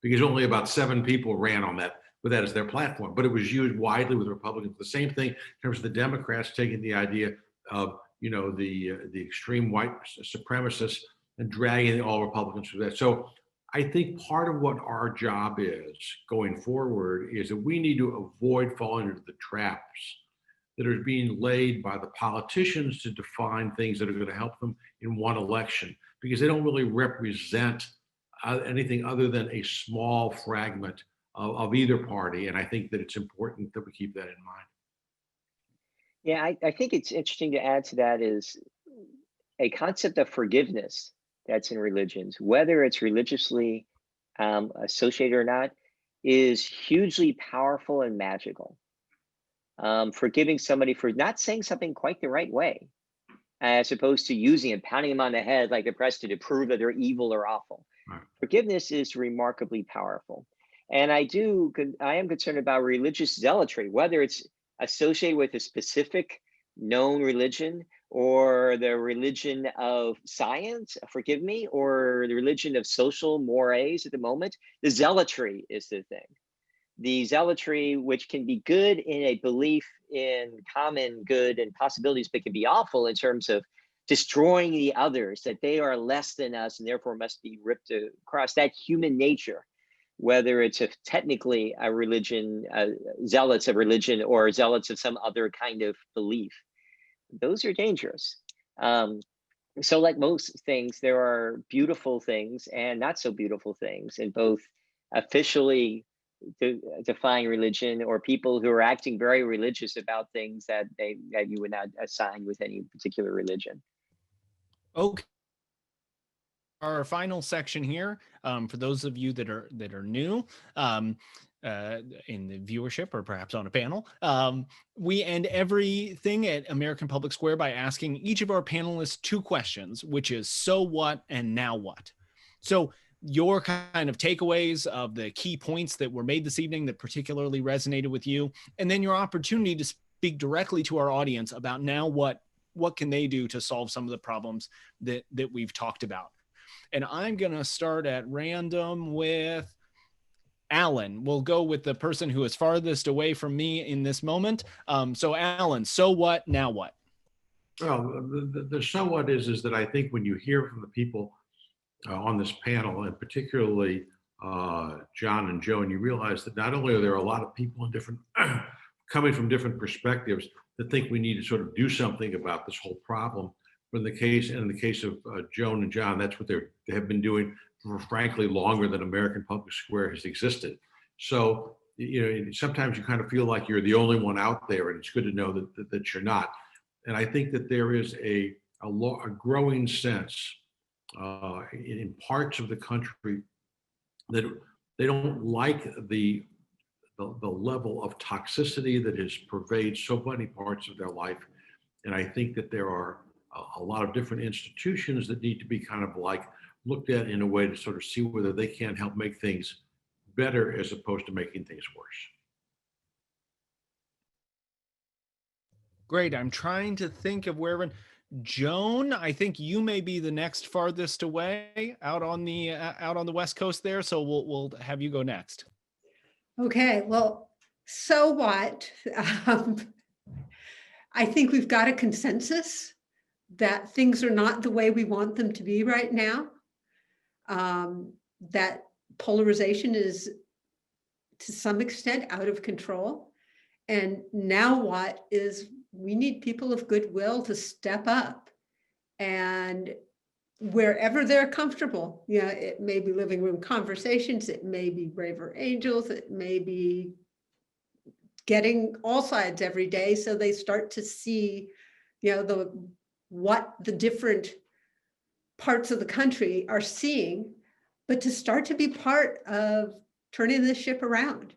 because only about 7 people ran on that, with that as their platform. But it was used widely with Republicans. The same thing in terms of the Democrats taking the idea of, you know, the extreme white supremacists and dragging all Republicans through that. So I think part of what our job is going forward is that we need to avoid falling into the traps that are being laid by the politicians to define things that are going to help them in one election, because they don't really represent anything other than a small fragment of either party. And I think that it's important that we keep that in mind. Yeah, I think it's interesting to add to that is a concept of forgiveness that's in religions, whether it's religiously associated or not, is hugely powerful and magical. Forgiving somebody for not saying something quite the right way, as opposed to using and pounding them on the head like the president to prove that they're evil or awful. Right. Forgiveness is remarkably powerful. And I am concerned about religious zealotry, whether it's associated with a specific known religion or the religion of science, forgive me, or the religion of social mores at the moment. The zealotry is the thing. The zealotry, which can be good in a belief in common good and possibilities, but can be awful in terms of destroying the others, that they are less than us and therefore must be ripped across. That human nature, whether it's technically a religion, zealots of religion or zealots of some other kind of belief, those are dangerous. So like most things, there are beautiful things and not so beautiful things in both officially defying religion or people who are acting very religious about things that you would not assign with any particular religion. Okay. Our final section here, for those of you that are new in the viewership or perhaps on a panel, we end everything at American Public Square by asking each of our panelists 2 questions, which is so what and now what. So your kind of takeaways of the key points that were made this evening that particularly resonated with you, and then your opportunity to speak directly to our audience about now what can they do to solve some of the problems that we've talked about. And I'm going to start at random with Allan. We'll go with the person who is farthest away from me in this moment. So Allan, so what, now what? Well, the so what is that I think when you hear from the people on this panel, and particularly John and Joan, you realize that not only are there a lot of people in different, coming from different perspectives that think we need to sort of do something about this whole problem, But in the case of Joan and John, that's what they have been doing for, frankly, longer than American Public Square has existed. So, sometimes you kind of feel like you're the only one out there, and it's good to know that you're not. And I think that there is a growing sense in parts of the country that they don't like the level of toxicity that has pervaded so many parts of their life. And I think that there are a lot of different institutions that need to be kind of like looked at in a way to sort of see whether they can help make things better as opposed to making things worse. Great. I'm trying to think of where. Joan, I think you may be the next farthest away out on the West Coast there. So we'll have you go next. Okay. Well, so what? I think we've got a consensus that things are not the way we want them to be right now. That polarization is to some extent out of control. And now what is, we need people of goodwill to step up, and wherever they're comfortable, it may be living room conversations, it may be braver angels, it may be getting all sides every day, so they start to see, what the different parts of the country are seeing, but to start to be part of turning this ship around.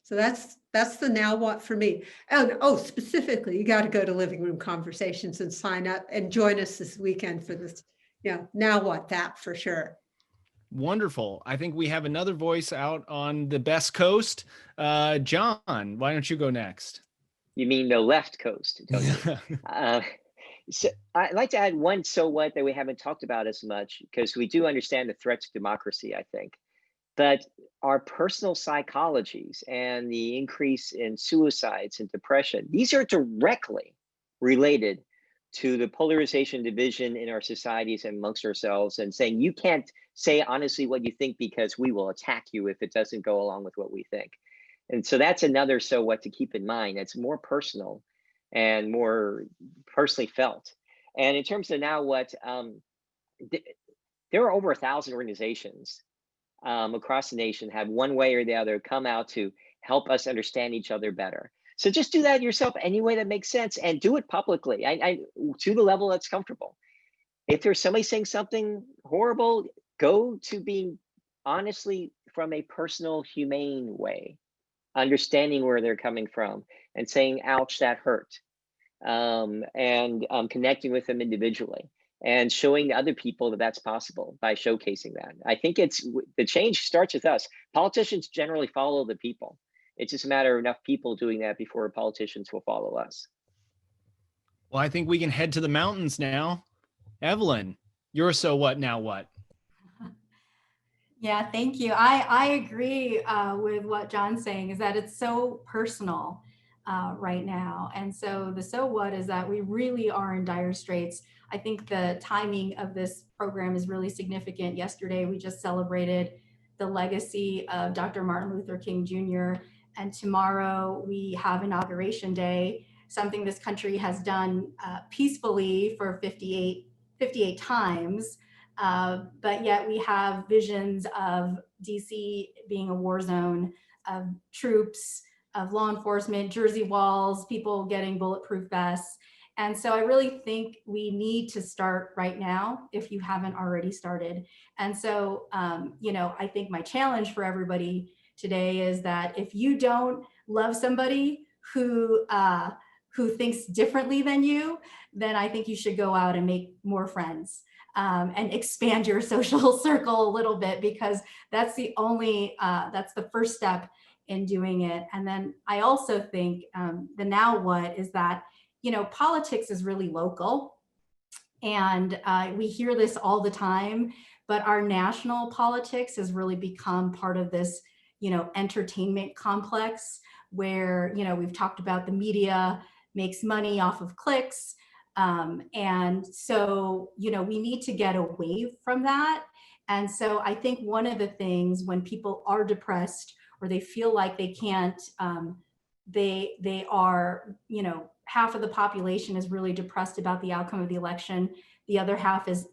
So that's the now what for me. And specifically, you got to go to Living Room Conversations and sign up and join us this weekend for this. Now what, that for sure. Wonderful. I think we have another voice out on the best coast. John, why don't you go next? You mean the left coast? So I'd like to add one so what that we haven't talked about as much, because we do understand the threat to democracy, I think. But our personal psychologies and the increase in suicides and depression, these are directly related to the polarization, division in our societies and amongst ourselves, and saying you can't say honestly what you think because we will attack you if it doesn't go along with what we think. And so that's another so what to keep in mind. It's more personal and more personally felt. And in terms of now what, there are over 1,000 organizations across the nation have one way or the other come out to help us understand each other better. So just do that yourself any way that makes sense, and do it publicly, to the level that's comfortable. If there's somebody saying something horrible, go to being honestly from a personal, humane way, understanding where they're coming from and saying, ouch, that hurt. And connecting with them individually and showing other people that that's possible by showcasing that. I think the change starts with us. Politicians generally follow the people. It's just a matter of enough people doing that before politicians will follow us. Well, I think we can head to the mountains now. Evelyn, you're so what now what? Yeah, thank you. I agree with what John's saying, is that it's so personal right now. And so the so what is that we really are in dire straits. I think the timing of this program is really significant. Yesterday, we just celebrated the legacy of Dr. Martin Luther King Jr. And tomorrow we have Inauguration Day, something this country has done peacefully for 58 times. But yet we have visions of DC being a war zone, of troops, of law enforcement, Jersey walls, people getting bulletproof vests. And so I really think we need to start right now if you haven't already started. And so, I think my challenge for everybody today is that if you don't love somebody who thinks differently than you, then I think you should go out and make more friends. And expand your social circle a little bit, because that's that's the first step in doing it. And then I also think the now what is that, politics is really local, and we hear this all the time, but our national politics has really become part of this, entertainment complex where, we've talked about the media makes money off of clicks. And so, we need to get away from that. And so I think one of the things when people are depressed or they feel like they can't, they are, half of the population is really depressed about the outcome of the election. The other half is,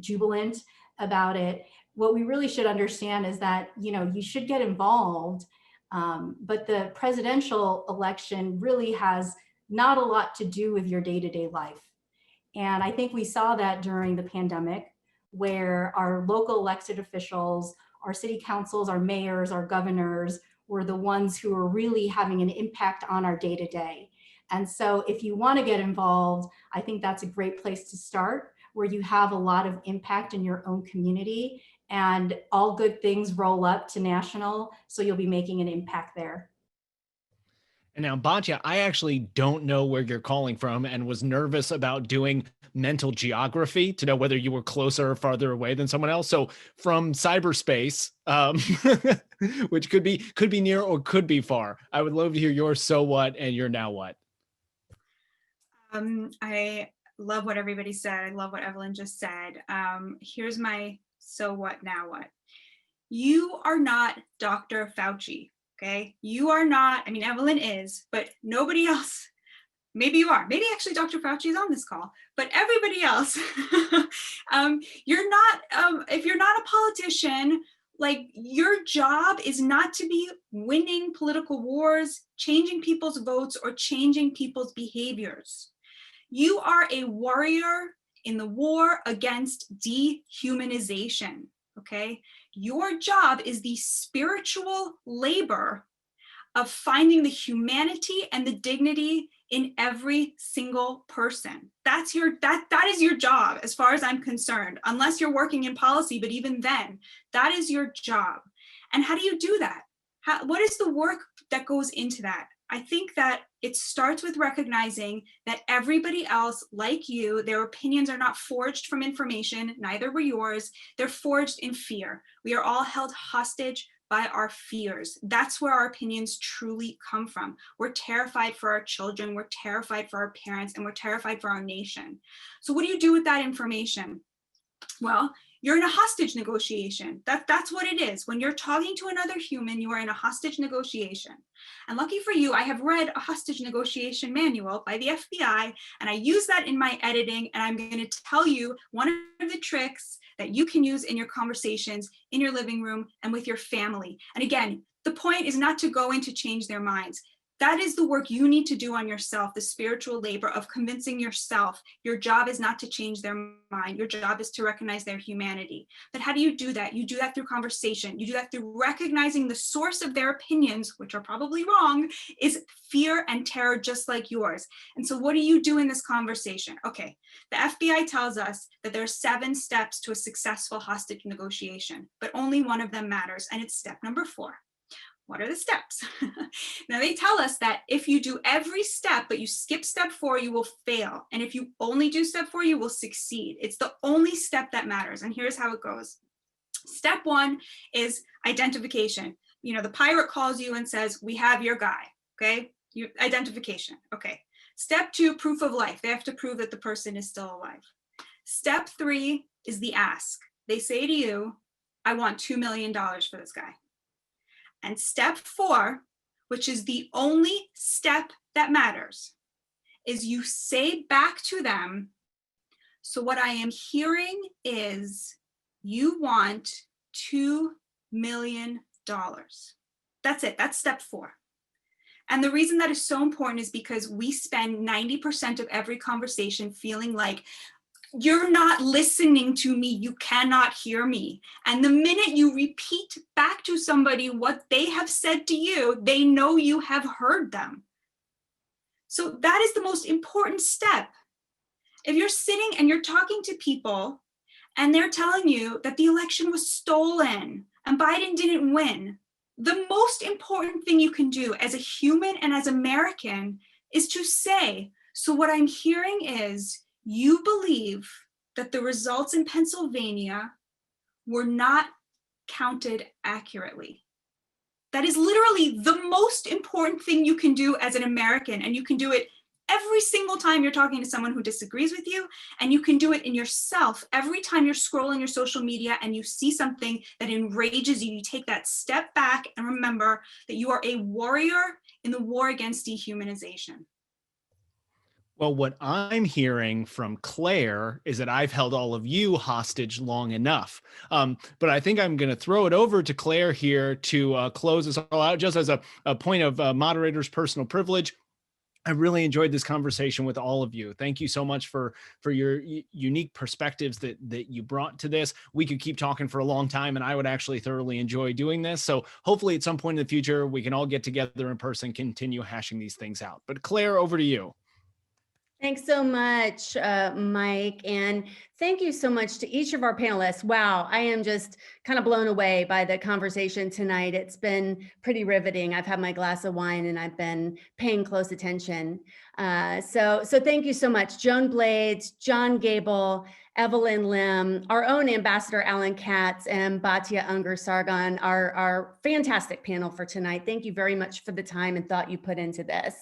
jubilant about it. What we really should understand is that, you should get involved, but the presidential election really has not a lot to do with your day-to-day life. And I think we saw that during the pandemic, where our local elected officials, our city councils, our mayors, our governors were the ones who were really having an impact on our day-to-day. And so if you want to get involved, I think that's a great place to start, where you have a lot of impact in your own community, and all good things roll up to national, so you'll be making an impact there. And now, Batya, I actually don't know where you're calling from and was nervous about doing mental geography to know whether you were closer or farther away than someone else. So from cyberspace, which could be near or could be far, I would love to hear your so what and your now what. I love what everybody said. I love what Evelyn just said. Here's my so what, now what. You are not Dr. Fauci, okay? You are not, I mean, Evelyn is, but nobody else. Maybe you are. Maybe actually Dr. Fauci is on this call, but everybody else, you're not, if you're not a politician, like, your job is not to be winning political wars, changing people's votes, or changing people's behaviors. You are a warrior in the war against dehumanization, okay? Your job is the spiritual labor of finding the humanity and the dignity in every single person. That is your job, as far as I'm concerned, unless you're working in policy, but even then, that is your job. And how do you do that? What is the work that goes into that? I think that it starts with recognizing that everybody else, like you, their opinions are not forged from information, neither were yours. They're forged in fear. We are all held hostage by our fears. That's where our opinions truly come from. We're terrified for our children, we're terrified for our parents, and we're terrified for our nation. So what do you do with that information? Well, you're in a hostage negotiation. That's what it is. When you're talking to another human, you are in a hostage negotiation. And lucky for you, I have read a hostage negotiation manual by the FBI, and I use that in my editing, and I'm going to tell you one of the tricks that you can use in your conversations, in your living room, and with your family. And again, the point is not to go in to change their minds. That is the work you need to do on yourself, the spiritual labor of convincing yourself. Your job is not to change their mind. Your job is to recognize their humanity. But how do you do that? You do that through conversation. You do that through recognizing the source of their opinions, which are probably wrong, is fear and terror just like yours. And so what do you do in this conversation? Okay, the FBI tells us that there are 7 steps to a successful hostage negotiation, but only one of them matters, and it's step number 4. What are the steps? Now they tell us that if you do every step, but you skip step 4, you will fail. And if you only do step 4, you will succeed. It's the only step that matters. And here's how it goes. Step 1 is identification. You know, the pirate calls you and says, we have your guy, okay? Identification, okay. Step 2, proof of life. They have to prove that the person is still alive. Step 3 is the ask. They say to you, I want $2 million for this guy. And step 4, which is the only step that matters, is you say back to them, so what I am hearing is you want $2 million. That's it, that's step 4. And the reason that is so important is because we spend 90% of every conversation feeling like, you're not listening to me, you cannot hear me. And the minute you repeat back to somebody what they have said to you, they know you have heard them. So that is the most important step. If you're sitting and you're talking to people and they're telling you that the election was stolen and Biden didn't win, the most important thing you can do as a human and as American is to say, so what I'm hearing is, you believe that the results in Pennsylvania were not counted accurately. That is literally the most important thing you can do as an American, and you can do it every single time you're talking to someone who disagrees with you, and you can do it in yourself every time you're scrolling your social media and you see something that enrages you. You take that step back and remember that you are a warrior in the war against dehumanization. Well, what I'm hearing from Claire is that I've held all of you hostage long enough. But I think I'm going to throw it over to Claire here to close us all out, just as a point of moderator's personal privilege. I really enjoyed this conversation with all of you. Thank you so much for your unique perspectives that you brought to this. We could keep talking for a long time, and I would actually thoroughly enjoy doing this. So hopefully at some point in the future, we can all get together in person, continue hashing these things out. But Claire, over to you. Thanks so much, Mike. And thank you so much to each of our panelists. Wow, I am just kind of blown away by the conversation tonight. It's been pretty riveting. I've had my glass of wine and I've been paying close attention. So thank you so much. Joan Blades, John Gable, Evelyn Lim, our own ambassador, Allan Katz, and Batya Ungar-Sargon, our fantastic panel for tonight. Thank you very much for the time and thought you put into this.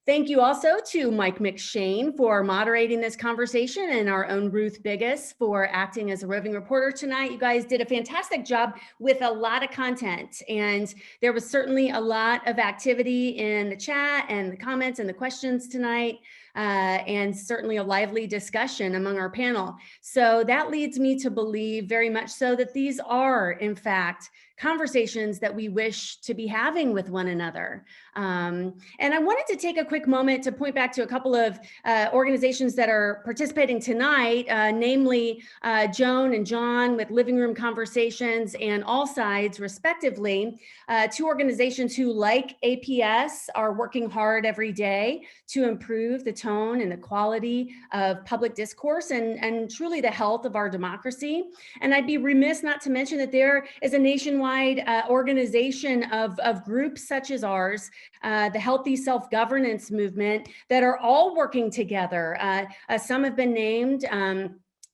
Thank you also to Mike McShane for moderating this conversation, and our own Ruth Biggis for acting as a roving reporter tonight. You guys did a fantastic job with a lot of content, and there was certainly a lot of activity in the chat and the comments and the questions tonight, and certainly a lively discussion among our panel. So that leads me to believe very much so that these are, in fact, conversations that we wish to be having with one another. And I wanted to take a quick moment to point back to a couple of organizations that are participating tonight, namely Joan and John with Living Room Conversations and All Sides, respectively, two organizations who, like APS, are working hard every day to improve the tone and the quality of public discourse and truly the health of our democracy. And I'd be remiss not to mention that there is a nationwide organization of groups such as ours, the Healthy Self-Governance Movement, that are all working together. Some have been named.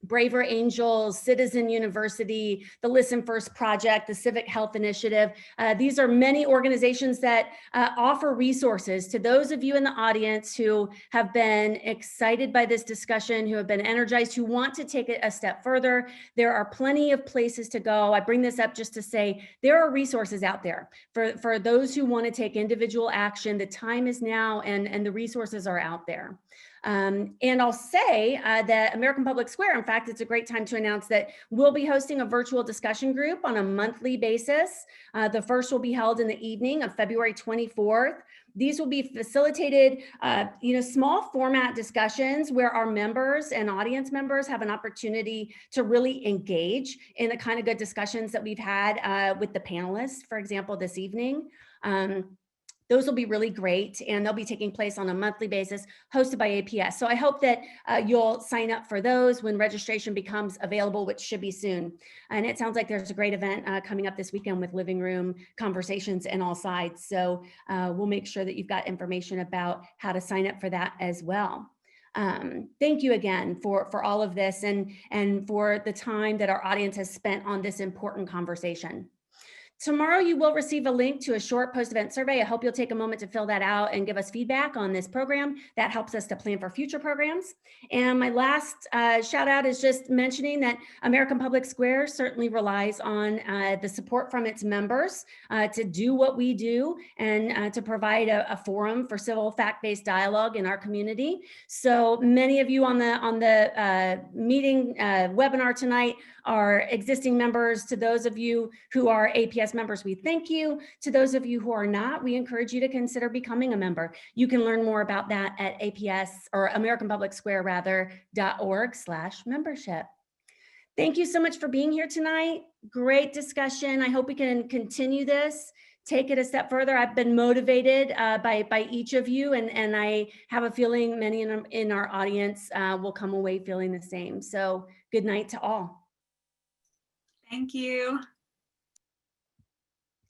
Braver Angels, Citizen University, the Listen First Project, the Civic Health Initiative. These are many organizations that offer resources to those of you in the audience who have been excited by this discussion, who have been energized, who want to take it a step further. There are plenty of places to go. I bring this up just to say there are resources out there for those who want to take individual action. The time is now, and the resources are out there. And I'll say that American Public Square, in fact, it's a great time to announce that we'll be hosting a virtual discussion group on a monthly basis. The first will be held in the evening of February 24th. These will be facilitated, small format discussions where our members and audience members have an opportunity to really engage in the kind of good discussions that we've had with the panelists, for example, this evening. Those will be really great, and they'll be taking place on a monthly basis, hosted by APS. So I hope that you'll sign up for those when registration becomes available, which should be soon. And it sounds like there's a great event coming up this weekend with Living Room Conversations and All Sides. So we'll make sure that you've got information about how to sign up for that as well. Thank you again for all of this and for the time that our audience has spent on this important conversation. Tomorrow, you will receive a link to a short post-event survey. I hope you'll take a moment to fill that out and give us feedback on this program. That helps us to plan for future programs. And my last shout out is just mentioning that American Public Square certainly relies on the support from its members to do what we do and to provide a forum for civil fact-based dialogue in our community. So many of you on the meeting webinar tonight are existing members. To those of you who are APS members, we thank you. To those of you who are not, we encourage you to consider becoming a member. You can learn more about that at APS or AmericanPublicSquare.org/membership. Thank you so much for being here tonight. Great discussion. I hope we can continue this, take it a step further. I've been motivated by each of you, and I have a feeling many in our audience will come away feeling the same. So good night to all. Thank you.